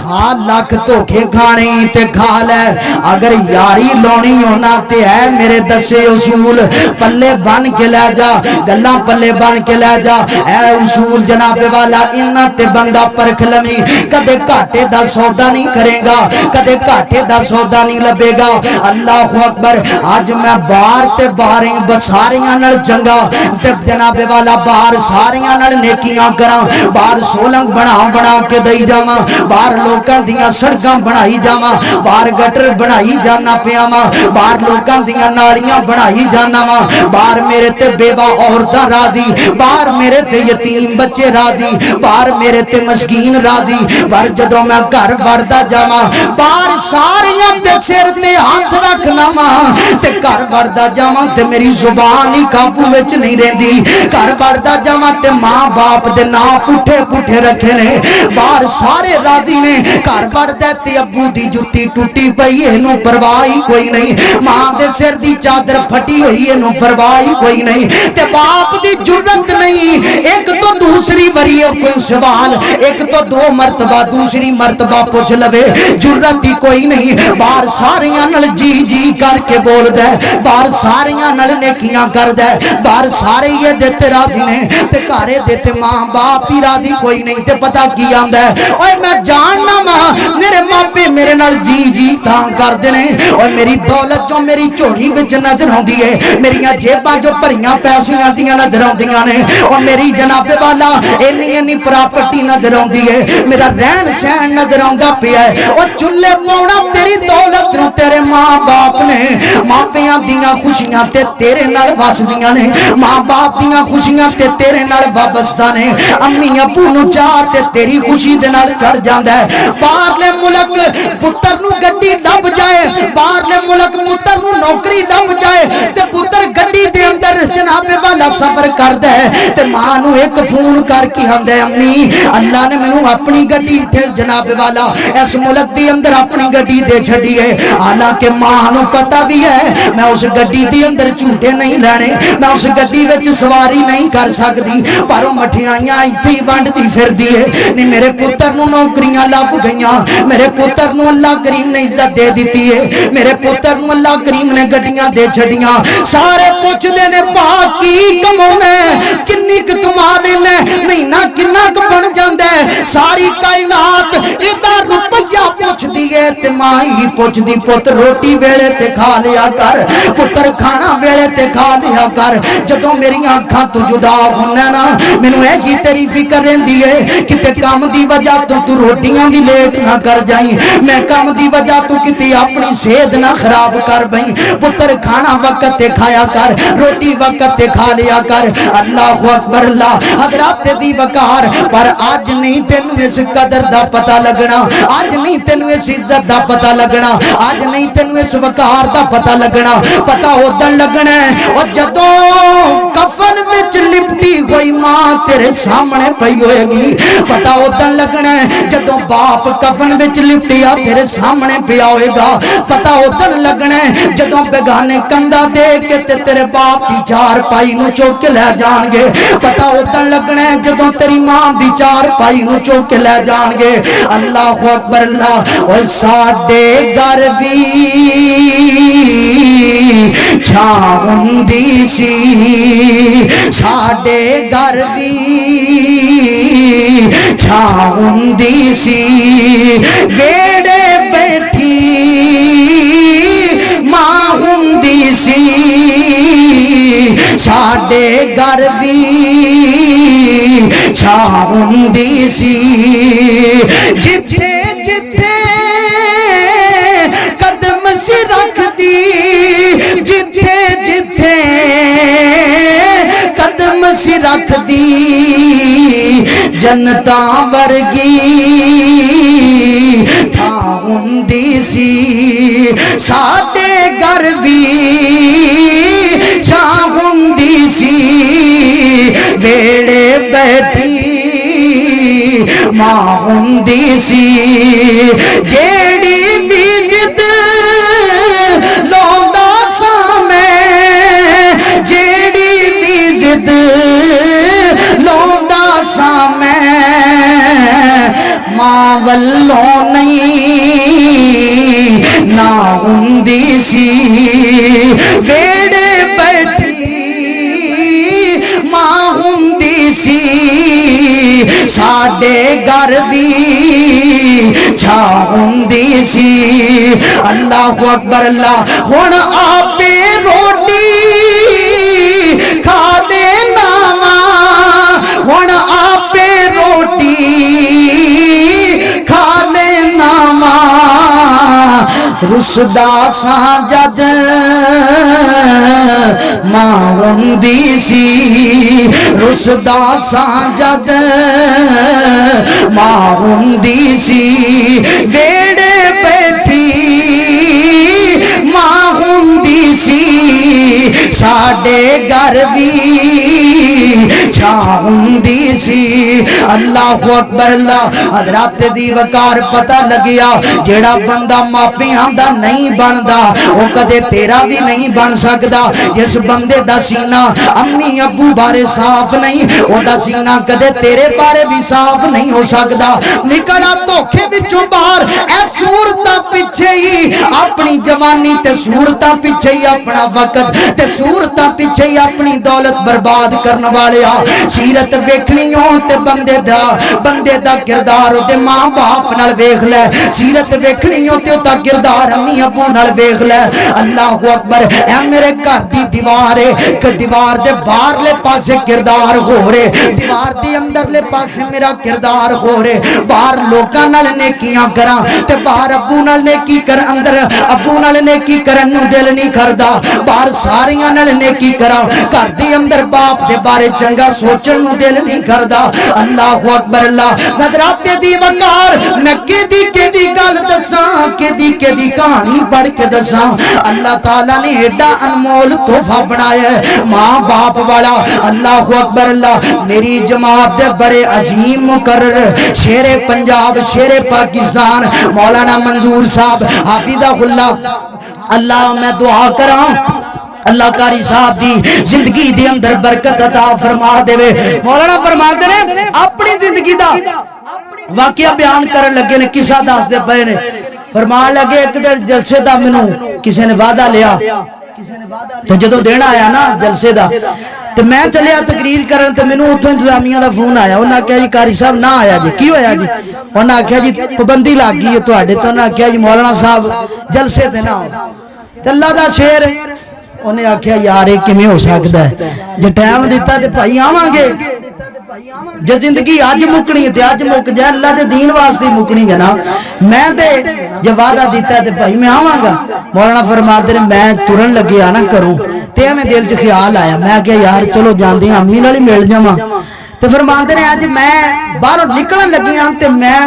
کھا لکھ دھوکے کھانے تے کھا لے اگر یاری لونی ہونا تے ہے میرے دسے اصول پلے بن کے لے جا گلاں پلے بن کے لے جا اے اصول جناب والا انہاں تے بندہ پرکھ لویں کدے گھاٹے دا سودا نہیں کرے گا کدے گھاٹے دا سودا نہیں لبے گا. اللہ اکبر. آج میں باہر تے باہریں بساریاں نال چنگا تے جناب والا باہر ساریاں نال نیکیاں کراں باہر سولنگ بنا کے دئی جاواں باہر لوکاں دیاں سڑکاں بنائی جاواں باہر گٹر بنائی جانا پیاں باہر لوکاں دیاں نالیاں بنائی جانا وا باہر میرے تے بیوہ عورتاں راضی باہر میرے تے یتیم بچے راضی باہر میرے تے مسکین راضی. پر جدوں میں گھر وڑدا جاواں باہر ساریاں دے سر تے ہاتھ رکھنا وا تے گھر وڑدا جاواں تے میری زبان ہی قابو وچ نہیں رہندی. گھر وڑدا جاواں تے ماں باپ دے نام پٹھے پٹھے رکھے نے باہر سارے راضی نے گھر وڑدا تے ابو دی جُتی ٹوٹی پئی اینو پرواہ ہی کوئی نہیں ماں دے سر دی چادر پھٹی ہوئی اینو پرواہ ہی کوئی نہیں تے باپ دی جرت نہیں ایک تو دوسری بری کوئی سوال ایک تو دو مرتبہ دوسری مرتبہ پوچھ لوے جرت ہی کوئی نہیں. باہر ساریاں نال جی جی کر کے بول دے باہر ساریاں نال نیکیاں کر دے باہر سارے یہ دیتے راضی نے تے گھرے دیتے ماں باپ ہی راضی کوئی نہیں. تے پتہ کی آندا ہے اوے میں جاننا وا میرے ماپے میرے نال جی جی تاں کردے نے اور میری دولت جو میری جھولی وچ نظر آندی ہے میریاں جیباں جو بھریاں پیسیاں دیاں نظر آندیاں نے اور میری جناب والا اینی پراپرٹی نظر آندی ہے میرا رہن سہن نظر آندا پیا ہے اور چولہے پاؤنا تیری دولت نو تیرے ماں باپ نے ماپیاں دیاں خوشیاں تے تیرے نال وسدیاں نے ماں باپ دیاں خوشیاں تے تیرے نال وابستہ نے امی ابو نو چاہ تے تیری خوشی دے نال چڑھ جاندا ہے. باہرلے ملک پتر نو گڈی لب جائے باہرلے ملک پتر نو نوکری لب جائے تے پتر گڈی دے اندر جناب والا سفر کردا ہے تے ماں نو ایک فون کر کے آندا ہے امی اللہ نے مینوں اپنی گڈی تے جناب والا اس ملک دے اندر اپنی گڈی دے چھڈی ہے. حالانکہ ماں نو پتہ بھی ہے میں اس گڈی دے اندر جھوٹے نہیں لینے میں اس گڈی وچ سواری نہیں کر سکدی پر مٹھیاں ایتھے ہی ونڈدی پھردی ہے نہیں میرے پتر نو نوکریاں لب گئیاں میرے پتر نو اللہ کریم نے عزت دے دیتی ہے میرے پتر نو اللہ کریم نے گڈیاں دے چھڑیاں سارے پوچھ دے نے باقی کماونا کنی کما دینا مہینہ کنا بن جاندا ہے ساری کائنات ایدا روپیہ پوچھ پوچھدی ہے تے ماں ہی پوچھدی پت روٹی ویلے تے کھا لیا کر پتر کھانا ویلے تے کھا لیا کر جدوں میری آنکھاں تو جدا ہونا نا مینوں اے جی تیری فکر رہندی ہے کتے کام دی وجہ تو روٹیاں بھی لیٹ نہ کر جائیں میں کام دی وجہ تو کتے اپنی صحت نہ خراب کر بئیں پتر کھانا وقت تے کھایا کر روٹی وقت تے کھا لیا کر اللہ اکبر اللہ حضرات دی وقار پر آج نہیں تینوں اس قدر دا پتہ لگنا آج نہیں تینوں اس عزت دا پتہ لگنا آج نہیں تینوں اس وقار دا پتہ لگنا پتہ ادن لگنا ہے اور جدوں کفن وچ لپٹی ہوئی ماں تیرے سامنے پئی ہوئے گی پتہ ادن لگنا ہے جدوں باپ کفن وچ لپٹیا تیرے سامنے پیا ہوئے گا پتہ ادن لگنا ہے جدوں بیگانے کندھا دے کے تیرے باپ دی چار پائی نو چوک کے لے جان گے پتہ ادن لگنا ہے جدوں تیری ماں دی چار پائی نو چوک کے لے جان گے اللہ اکبر اللہ اور ساڈے گھر وی چھاوندی سی ساڈے گھر وی چھاوندی سی ویڑے بیٹھی ماں ہوندی سی ساڈے گھر وی چھاوندی سی جتھے جتھے قدم سی رکھ دی جتھے جتھے قدم سی رکھ دی جنتاں ورگی تھا ہوندی سی ساڈے گھر وی چھاں ہوندی سی ویڑے بیٹھی ماں ہوندی سی جیڑی بھی جد لوندا سا میں جیڑی بھی جد لوندا سا میں ماں والوں نہیں نہ ہوندی سی ویڑے بیٹھی ماں ہوندی سی ساڈے گھر وی چھاوندی سی اللہ اکبر اللہ ہن آپے روٹی کھا لینا ہن آپے روٹی کھا لینا رسدا سا جد ماں ہوندی سی رسدا سا جد ماں ہوندی سی ویڑے بیٹھی ماں ہوندی سی ساڈے گھر وی چھاں ہوندی سی اللہ اکبر اللہ حضرات دی وقار پتہ لگیا جیڑا بندہ ماپیاں دا نہیں بندا وہ کدے تیرا بھی نہیں بن سکدا جس بندے دا سینہ امی ابو بارے صاف نہیں وہ دا سینہ کدے تیرے بارے بھی صاف نہیں ہو سکدا نکلا دھوکے وچوں باہر اے صورتاں پیچھے ہی اپنی جوانی تے صورتاں پیچھے ہی اپنا وقت تے صورتاں پیچھے ہی اپنی دولت برباد کرن والیا سیرت ویکھنی ہو تے بندے دا کردار تے ماں باپ نال ویکھ لے سیرت ویکھنی ہو تے دا کردار امی ابو نال ویکھ لے اللہ اکبر اے میرے گھر دی دیوار ہے کہ دیوار دے باہرلے پاسے کردار ہو رہے دیوار دی اندرلے پاسے میرا کردار ہو رہے باہر لوکاں نال نیکیاں کراں تے باہر ابو نال نیکی کر اندر ابو نال نیکی کرن نوں دل نہیں کردا باہر ساریاں نال نیکی کراں گھر دی اندر باپ دے بارے چنگا سوچن نوں دل نہیں کردا اللہ اکبر اللہ حضرات دی وقار میں کدی گل دساں کدی کہانی پڑھ کے دساں اللہ تعالیٰ نے ایڈا انمول تحفہ بنایا ہے ماں باپ والا اللہ اکبر اللہ میری جماعت دے بڑے عظیم مقرر شیر پنجاب شیر پاکستان مولانا منظور صاحب حافظہ اللہ میں دعا کراں اللہ کاری صاحب دی زندگی دی اندر برکت عطا فرما دے مولانا فرما دے اپنی زندگی دا واقعہ بیان کرن لگے نے قصہ دس دے پئے نے فرمان لگے ایک دن جلسے دا منوں کسی نے وعدہ لیا تو جدو دن آیا نا جلسے دا تو میں چلیا تقریر کرن تو مینوں اتھوں انتظامیہ دا فون آیا انہاں آکھیا جی قاری صاحب نہ آیا جی کی ہویا جی انہاں آکھیا جی پابندی لگ گئی ہے تواڈے تو انہاں آکھیا جی مولانا صاحب جلسے تے نہ آؤ تے اللہ دا شیر انہیں آکھیا یار یہ کیویں ہو سکدا ہے جے ٹائم دیتا تے بھائی آواں گے جو زندگی آج مکنی ہے آج مک جائے اللہ دے دین واسطے مکنی ہے نا میں تے جب وعدہ دیتا ہے تے بھائی میں آواں گا مولانا فرماتے ہیں میں ترن لگے آنا کروں تے ہمیں دل چ خیال آیا میں کہا یار چلو جاندی امی نال ہی مل جاواں تے فرماتے ہیں اج میں باہر نکلن لگی ہاں تے میں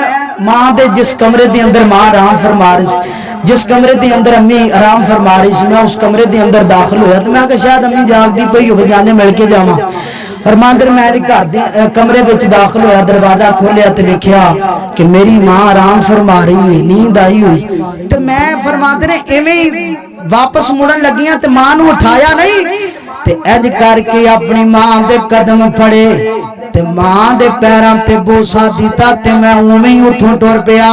ماں دے جس کمرے دے اندر ماں آرام فرما رہی سی جس کمرے دے اندر امی آرام فرما رہی سی میں اس کمرے دے اندر داخل ہویا تو میں کہا شاید امی جاگدی پئی ہوے جاندے مل کے جاواں فرماندے میں گھر دے کمرے وچ داخل ہویا دروازہ کھولیا تے ویکھیا کہ میری ماں آرام فرما رہی ہے نیند آئی ہوئی تے میں فرماندے نے ایویں واپس مڑن لگیاں تے ماں نو اٹھایا نہیں تے اج کر کے اپنی ماں دے قدم پھڑے تے ماں دے پیراں تے بوسا دیتا تے میں اوویں ہی اتھوں ٹر پیا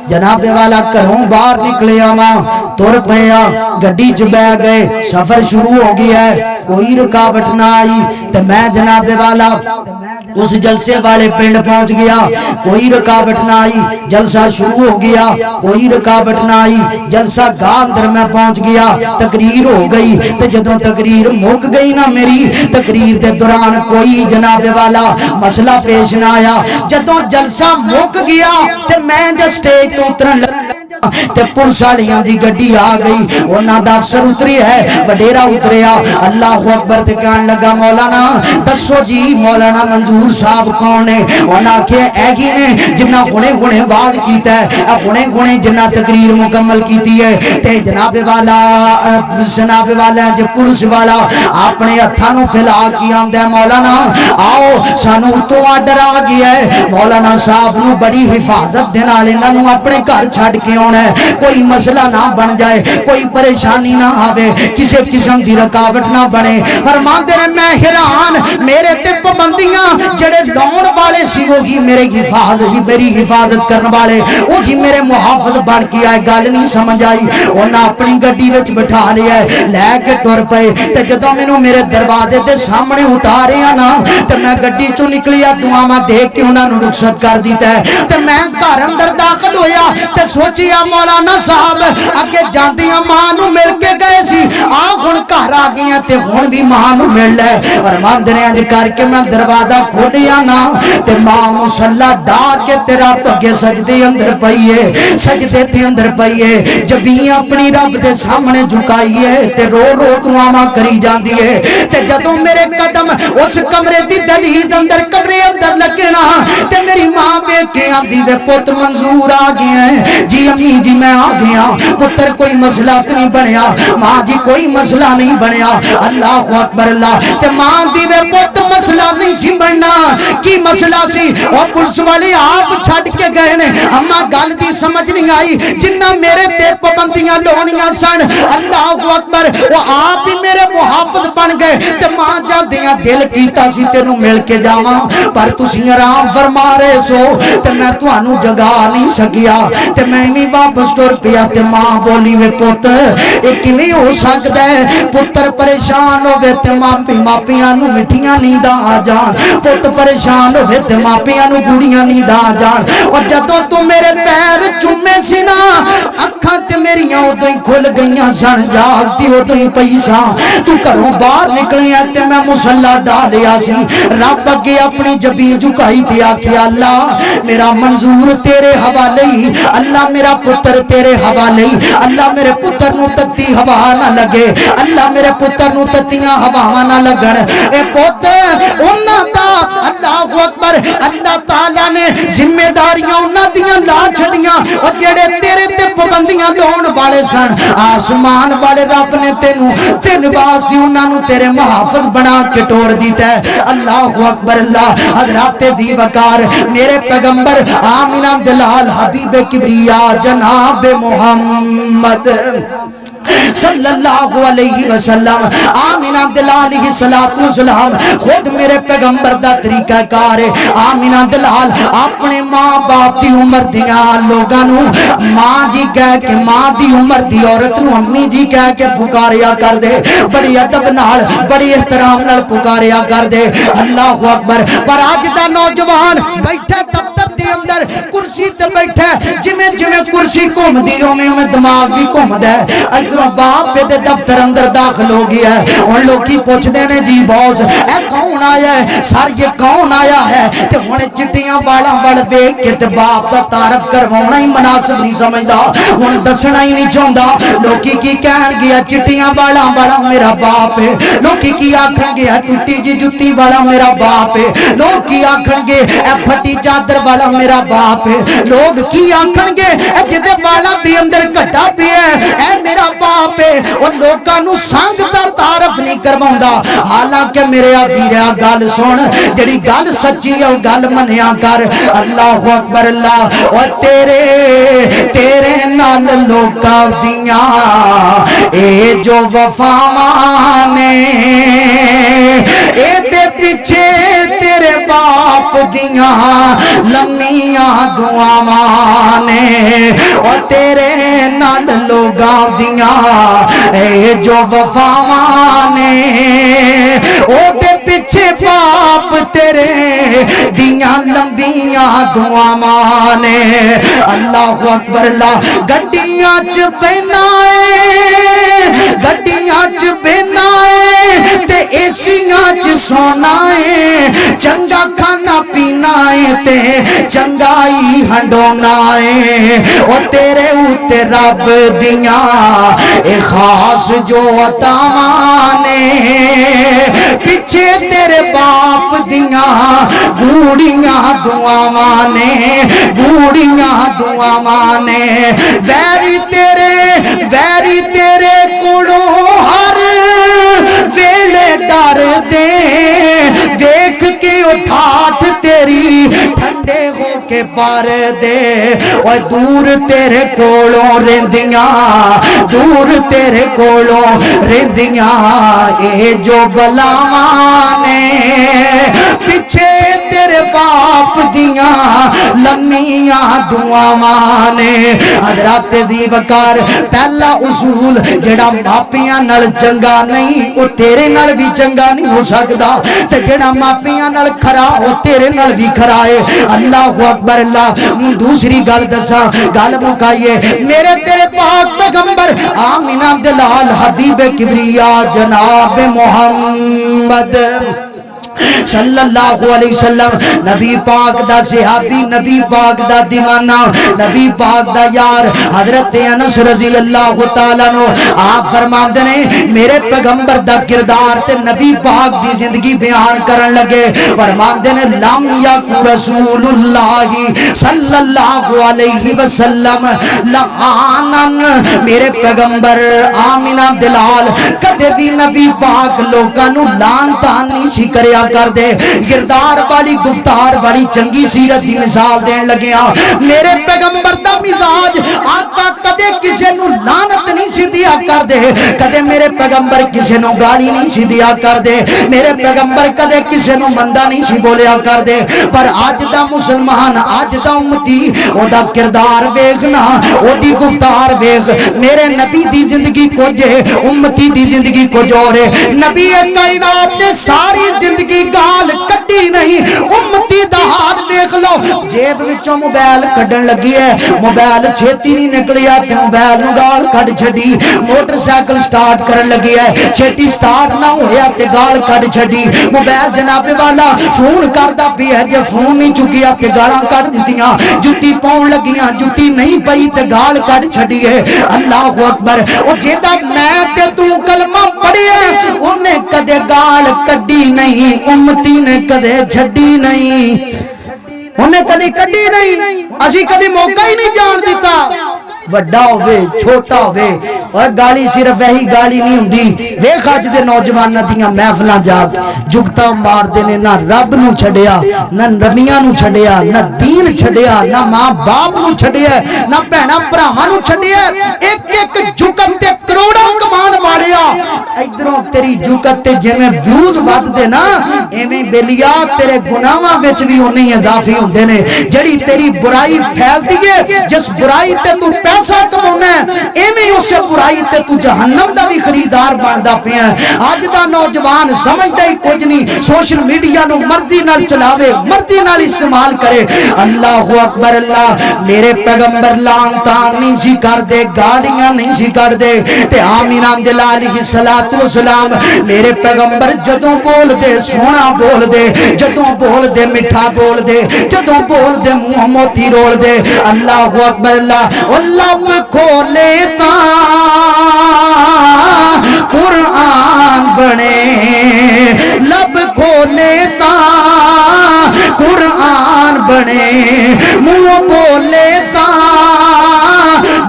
جناب والا گھروں باہر نکلیا ماں تر پیا گڈی چ بہ گئے سفر شروع ہو گیا ہے کوئی رکاوٹ نہ آئی تے میں جناب والا اس جلسے والے پنڈ پہنچ گیا کوئی رکاوٹ نہ آئی جلسہ شروع ہو گیا کوئی رکاوٹ نہ آئی جلسہ گاہ اندر میں پہنچ گیا تقریر ہو گئی تے جدوں تقریر مک گئی نا میری تقریر دے دوران کوئی جناب والا مسئلہ پیش نہ آیا جدوں جلسہ مک گیا تے میں جب سٹیج تو اترن لگا تے پولیس والیاں دی گڈی آ گئی انہاں دا افسر اتری ہے وڈیرا اتریا اللہ اکبر تے کہن لگا مولانا دسو جی مولانا منظور صاحب کون ہے انہاں آکھیا اے کی نے جنہ گنے گنے واز کیتا ہے گنے گنے جنہ تقریر مکمل کیتی ہے تے جناب والا جو پولیس والا اپنے ہتھاں نوں پھیلا کے آندا ہے مولانا آؤ سانو تو آرڈر آ گیا ہے مولانا صاحب نو بڑی حفاظت دے نال انہاں نوں اپنے گھر چھڈ کے آنا ہے کوئی مسئلہ نہ بن جائے کوئی پریشانی نہ آوے کسی قسم دی رکاوٹ نہ بنے فرماندے نے میں حیران میرے تے پابندیاں جڑے لاؤن والے سی وہی میری حفاظت کرن والے وہی میرے محافظ بن کے آئے گل نہیں سمجھ آئی انہاں اپنی گڈی وچ بٹھا لیا ہے لے کے ٹر پئے تے جدوں مینوں میرے دروازے دے سامنے اتاریا نا تے میں گڈی چوں نکلیا دعاواں دیکھ کے انہاں نوں رخصت کر دیتا ہے تے میں گھر اندر داخل ہویا تے سوچیا مولانا صاحب اگے جاندیاں ماں نوں مل کے گئے سی آ ہن گھر آ گئیاں تے ہن بھی ماں نوں مل لے فرماندے نے اج کر کے میں دروازہ کھولیا نا تے ماں مصلی ڈا کے تیرا پگے سجدے اندر پئی ہے سجدے تے اندر پئی ہے جبیں اپنی رب دے سامنے جھکائی ہے تے رو رو دعاواں کری جاندی ہے تے جدوں میرے قدم اس کمرے دی دہلیز اندر کمرے اندر لگے نا تے میری ماں ویکھ کے آندی وے پت منظور آ گیا ہے جی امی جی میں آ گیا پتر کوئی مسئلہ نہیں بنیا ماں جی کوئی مسئلہ نہیں بنیا اللہ اکبر اللہ تے ماں دی وے پت مسئلہ نہیں سی بننا کی مسئلہ سی اور پولیس والے آپ چھڈ کے گئے نے اما گل دی سمجھ نہیں آئی جنہ میرے تے پابندیاں لونیاں سن اللہ اکبر وہ آپ ہی میرے محافظ بن گئے تے ماں جلدیاں دل کیتا سی تینوں مل کے جاواں پر تسی آرام فرما رہے سو تے میں تانوں جگا نہیں سکیا تے میں نہیں واپس ٹر پیا تے ماں بولی وے پت اے کیویں ہو سکدا ہے پتر پریشان ہوے تے ماپیاں نوں مٹھیاں نینداں آ جان پت پریشان ہوے تے ماپیاں نوں گوڑیاں نینداں آ جان اور جدوں تو میرے پیر چومے سی نا اکھاں تے میریاں اودوں ہی کھل گئیاں سن جاگتی اودوں ہی پئی ساں تو گھروں باہر نکلیا تے میں مصلی ڈالیا سی رب اگے اپنی جبین جھکائی تے آکھیا اللہ میرا منظور تیرے حوالے اللہ میرا پتر تیرے حوالے اللہ میرے پتر نو تتی ہوا نہ لگے اللہ میرے پتر نو تتیاں ہواواں نہ لگن اے پتر انہاں دا اللہ اکبر اللہ تعالی نے ذمہ داریاں انہاں دیاں لا چھڑیاں اور جڑے تیرے تے پابندیاں لاون والے سن آسمان والے رب نے تینوں تے واسطے انہاں نو تیرے محافظ بنا کے ٹور دیتا ہے اللہ اکبر اللہ حضرات دی وقار میرے پیغمبر آمینہ دلال حبیب کبریا جناب محمد صلی اللہ علیہ وسلم آمینہ دلال علیہ السلام خود میرے پیغمبر دا طریقہ کار ہے. آمینہ دلال اپنے ماں باپ دی عمر دیاں لوگاں نو ماں جی کہہ کے ماں دی عمر دی عورت نو امی جی کہہ کے پکاریا کر دے, بڑی ادب نال بڑی احترام نال پکاریا کر دے. اللہ اکبر. پر آج دا نوجوان بیٹھا دفتر دے اندر کرسی تے بیٹھا جویں جویں کرسی گھومدی اوویں اوویں دماغ بھی گھومدا ہے. ادھروں باپ دے دفتر اندر داخل ہو گیا ہے. ہن لوکی پوچھدے نے جی باس اے کون آیا ہے, سر یہ کون آیا ہے؟ تے ہن چٹیاں والاں ول ویکھ کے تے باپ دا تعارف کروانا ہی مناسب نہیں سمجھدا, ہن دسنا ہی نہیں چاہندا. لوکی کی کہن گیا چٹیاں والا بڑا میرا باپ ہے, لوکی کی آکھن گے ٹوٹی جی جُتی والا میرا باپ ہے, لوگ کی آکھن گے اے پھٹی چادر والا میرا باپ ہے, لوگ کی آکھن گے اے جدے والا دی اندر کٹا پیا ہے اے میرا باپ ہے. اور لوکاں نو سنگ دا تعارف نہیں کرواوندا. حالانکہ میرے ویرا گل سن, جڑی گل سچی ہے او گل منیا کر. اللہ اکبر. اللہ او تیرے نال لوکاں دیاں اے جو وفاواں نے اے دے پیچھے تیرے باپ دیاں لمیاں دعاواں نے, او تیرے نال لوکاں دیاں اے جو وفاواں نے او دے پیچھے باپ تیرے دیاں لمبیاں دعاواں نے. اللہ اکبر. اللہ گڈیاں چ بہنا ہے, گڈیاں چ بہنا ہے تے ایسیاں چ سونا ہے, چنگا کھانا پینا ہے تے چنگائی ہنڈونا ہے. او تیرے اوتے رب دیاں اے خاص جو عطاواں نے پیچھے تیرے باپ دیاں گوڑیاں دعاواں نے, گوڑیاں دعاواں نے. ویری تیرے کولوں ہر ویلے ڈر دے, دیکھ کے اٹھاٹ تیری ٹھنڈے ہو کے پر دے. اور دور تیرے کولوں رہندیاں, دور تیرے کولوں رہندیاں اے جو بلاواں نے پیچھے تیرے باپ دیاں لمیاں دعاواں نے. حضرات دی وقار پہلا اصول جڑا ماپیاں نال چنگا نہیں او تیرے نال بھی چنگا نہیں ہو سکدا, تے جڑا ماپیاں نال کھرا او تیرے نال بھی کھرا ہے. اللہ اکبر. اللہ دوسری گل دساں, گل مکائیے. میرے تیرے پاک پیغمبر آمینہ دلال حبیب کبریا جناب محمد صلی اللہ علیہ وسلم نبی پاک دا صحابی, نبی پاک دا دیوانہ, نبی پاک دا یار حضرت انس رضی اللہ تعالیٰ عنہ آپ فرماندے نے میرے پیغمبر دا کردار تے نبی پاک دی زندگی بیان کرن لگے. فرماندے نے لم یکن رسول اللہ صلی اللہ علیہ وسلم لعانن, میرے پیغمبر آمینہ دلال کدے بھی نبی پاک لوکاں نو لان تان نہیں سی کریا کر دے. گردار والی گفتار والی چنگی سیرت دی مثال دین لگیا. میرے پیغمبر دا مزاج آقا کدے کسے نو لعنت نہیں سی دیا کر دے, کدے میرے پیغمبر کسے نو گالی نہیں سی دیا کر دے, میرے پیغمبر کدے کسے نو مندا نہیں سی بولیا کر دے. پر آج دا مسلمان, آج دا امتی او دا کردار ویکھنا, او دی گفتار ویکھ. میرے نبی دی زندگی کچھ ہے, امتی دی زندگی کچھ اور ہے. نبی کائنات نے ساری زندگی گال کٹی نہیں, امتی دا ہاتھ دیکھ لو جیب وچوں موبائل کڈن لگی ہے, موبائل چھتی نہیں نکلیا تے موبائل نو گال کڈ چھڈی. موٹر سائیکل سٹارٹ کرن لگی ہے, چھتی سٹارٹ نہ ہویا تے گال کڈ چھڈی. موبائل جناب والا فون کردا پیا, جے فون نہیں چکیا تے گالاں کڈ دتیاں. جُتی پاؤن لگیاں, جُتی نہیں پئی تے گال کڈ چھڈی ہے. اللہ اکبر. او جیدا میں تے تو کلمہ پڑھیا اونے کدے گال کڈی نہیں, امتی نے کدے چھڈی نہیں, انہیں کدی کڈی نہیں. اسی کدی موقع ہی نہیں جان دیتا. وڈا ہوئے چھوٹا ہوئے, اور گالی صرف وہی گالی نہیں ہوندی. ویکھ اج دے نوجواناں دیاں محفلاں جا جگتا مار دے نے, نہ رب نو چھڈیا, نہ نبیاں نو چھڈیا, نہ دین چھڈیا, نہ ماں باپ نو چھڈیا, نہ بہنا بھراواں نو چھڈیا. ایک ایک جگت تے کرو کروڑاں کمان والیا ادھروں تیری جوکت تے جویں ویوز ود دے نا ایویں بیلیا تیرے گناہاں وچ بھی انہی اضافی ہوندے نے جڑی تیری برائی پھیل دیے جس برائی تے تو پیسہ کمانا ہے ایویں اس برائی تے تو جہنم دا بھی خریدار بندا پیا ہے اج دا نوجوان سمجھدا ہی کچھ نہیں سوشل میڈیا نو مرضی نال چلاوے مرضی نال استعمال کرے اللہ اکبر اللہ میرے پیغمبر لان تان نہیں سی کر دے گاڑیاں نہیں سی کر دے تے آمینہ دلال علیہ السلام میرے پیغمبر جدوں بول دے سونا بول دے جدوں بول دے مٹھا بول دے جدوں بول دے منہ موتی رول دے اللہ اکبر اللہ کھولے تا قرآن بنے لب کھولے تا قرآن بنے منہ بولے تا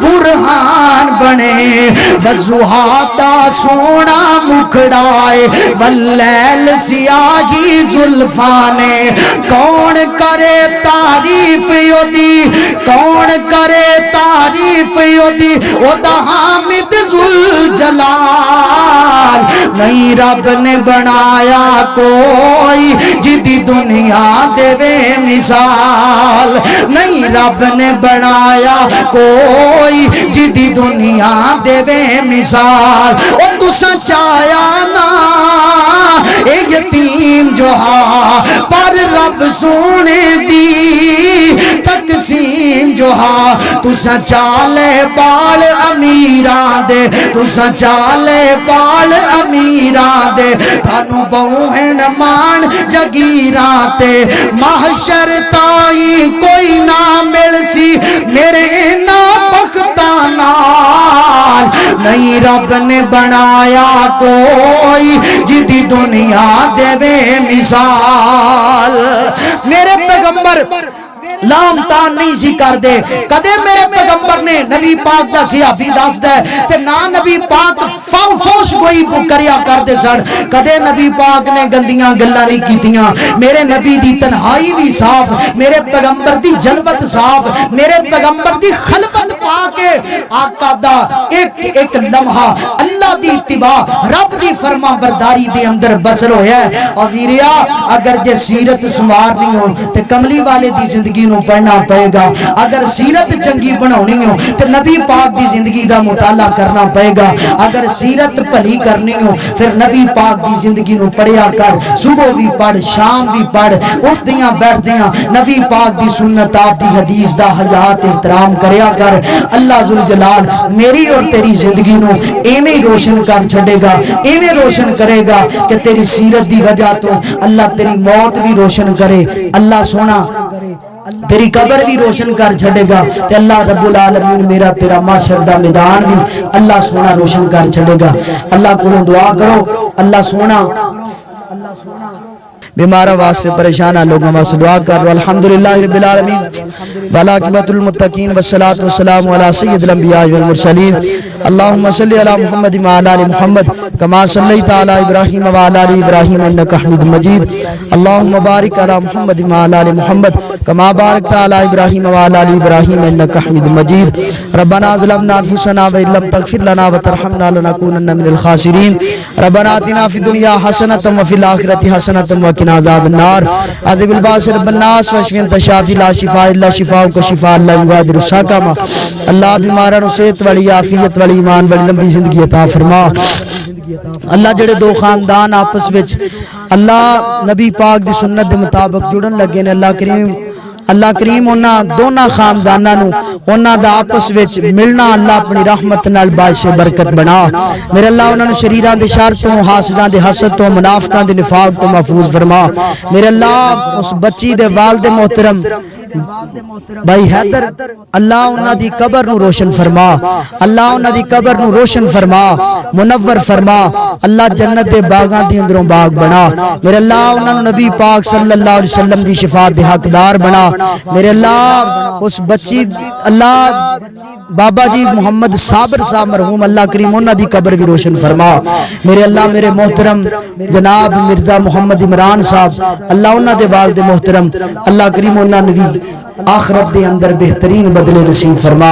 برہان بنے وضحاتا سونا مکھڑائے واللیل سیاہی زلفانے کون کرے تعریف یودی کون کرے تعریف یودی او دا حامد ذوالجلال نہیں رب نے بنایا کوئی جدی دنیا دے وے مثال نہیں رب نے بنایا کوئی جدی دنیا دے وے مثال او تو سچایا نا اے یتیم جو ہاں پر رب سونے دی تقسیم جو ہاں تو سچالے بال امیران دے تو سچالے بال امیران دے تھانو بہن مان جگیران تے محشر تائی کوئی نہ مل سی میرے نا بختانال نہیں رب نے بنایا کوئی جدی دنیا دے وے مثال میرے پیغمبر لام تان نہیں سی کر دے کدے میرے پیغمبر نے نبی پاک دا صحابی دس دے تے نا نبی پاک فوش گوئی کریا کر دے سن کدے نبی پاک نے گندیاں گلاں نہیں کیتیاں میرے نبی دی تنہائی بھی صاف میرے پیغمبر دی جلوت صاف میرے پیغمبر دی خلوت پاک آقا دا ایک لمحہ اللہ دی اتباع رب دی فرما برداری دے اندر بسر ہویا ہے اور ویریا اگر جے سیرت سوار نہیں ہو تے کملی والے دی زندگی نو پڑھنا پائے گا اگر سیرت چنگی بناونی ہو تو نبی پاک دی زندگی دا مطالعہ کرنا پائے گا اگر سیرت بھلی کرنی ہو پھر نبی پاک دی زندگی نو پڑھیا کر صبح بھی پڑھ شام بھی پڑھ اٹھدیاں بیٹھدیاں نبی پاک دی سنت آپ دی حدیث دا حیات احترام کریا کر اللہ ذوالجلال میری اور تیری زندگی نو ایویں روشن کر چھڑے گا ایویں روشن کرے گا کہ تیری سیرت دی وجہ تو اللہ تیری موت بھی روشن کرے اللہ سونا تیری قبر بھی روشن کر چھڑے گا تے اللہ رب العالمین میرا تیرا معاشر دا میدان بھی اللہ سونا روشن کر چھڑے گا اللہ کو دعا کرو اللہ سونا بیمارہ واسطے پریشانہ لوگوں واسطے دعا کر رہو الحمدللہ رب العالمین والعاقبۃ للمتقین والصلاۃ والسلام علی سید الانبیاء والمرسلین اللهم صل علی محمد وعلی آل محمد کما صلیت علی ابراہیم وعلی آل ابراہیم انک حمید مجید اللهم بارک علی محمد وعلی آل محمد کما بارکت علی ابراہیم وعلی آل ابراہیم انک حمید مجید ربنا ظلمنا انفسنا وان لم تغفر لنا وترحمنا لنکونن من الخاسرین ربنا آتنا فی الدنیا حسنۃ وفی الآخرۃ حسنۃ وقنا عذاب النار عذاب الباس رب الناس واشفی انت شافی لا شفاء الا شفاءک شفاء لا یغادر سقما اللہ بیماراں نو صحت والی عافیت والی ایمان والی لمبی زندگی عطا فرما اللہ جڑے دو خاندان آپس وچ اللہ نبی پاک دی سنت دے مطابق جڑن لگے نے اللہ کریم انہاں دونوں خانداناں نو انہاں دا آپس وچ ملنا اللہ اپنی رحمت نال باعث برکت بنا میرے اللہ انہاں نو شریراں دے شر تو حاسداں دے حسد تو منافقاں دے نفاق تو محفوظ فرما میرے اللہ اس بچی دے والد محترم بھائی حیدر اللہ انہاں دی قبر نو روشن فرما اللہ انہاں دی قبر نو روشن فرما منور فرما اللہ جنت دے باغاں دی اندروں باغ بنا میرے اللہ انہاں نو نبی پاک صلی اللہ علیہ وسلم دی شفاعت دے حقدار بنا میرے اللہ اس بچی اللہ بابا جی محمد صابر صاحب مرحوم اللہ کریم انہاں دی قبر بھی روشن فرما میرے اللہ میرے محترم جناب مرزا محمد عمران صاحب اللہ انہاں دے والد محترم اللہ کریم انہاں نے آخرت دے اندر بہترین بدلے نصیب فرما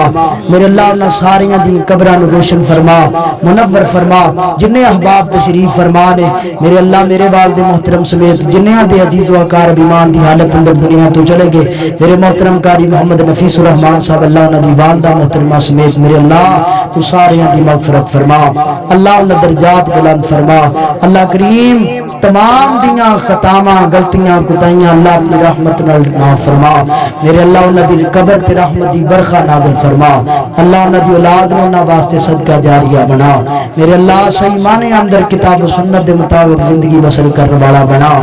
میرے اللہ انہاں ساریاں دی قبراں نو روشن فرما منور فرما جنہیں احباب تشریف فرما نے میرے اللہ میرے والد محترم سمیت جنہیں دے عزیز و اقارب ایمان دی حالت اندر دنیا تو چلے گئے میرے محترم قاری محمد نفیس الرحمن صاحب اللہ انہاں دی والدہ محترمہ سمیت میرے اللہ تو ساریاں دی مغفرت فرما اللہ انہاں درجات بلند فرما اللہ کریم تمام دیاں خطاواں غلطیاں کوتاہیاں اللہ اپنی رحمت نال معاف فرما میرے اللہ انہاں دی قبر تے رحمت دی برخہ نازل فرما اللہ انہاں دی اولاد نو انہاں واسطے صدقہ جاریہ بنا میرے اللہ صحیح معنی اندر کتاب و سنت دے مطابق زندگی بسر کرنے والا بنا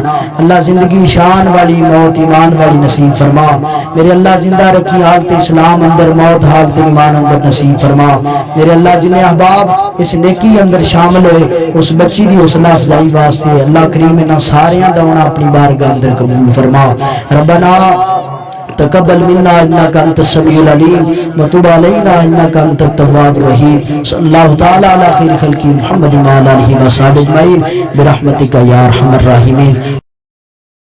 اللہ زندگی شان والی موت ایمان والی نصیب فرما میرے اللہ زندہ رکھی حالت اسلام اندر موت حالت ایمان اندر نصیب فرما میرے اللہ جنہیں احباب اس نیکی اندر شامل ہوئے اس بچی دی حوصلہ افزائی واسطے اللہ کریم انہاں ساریاں دونا اپنی بارگاہ اندر قبول فرما ربنا تقبل منا انك انت السميع العليم وتب علينا انك انت التواب الرحيم صلى الله تعالى على خير خلق محمد وعلى اله وصحبه اجمعين برحمتك يا ارحم الراحمين.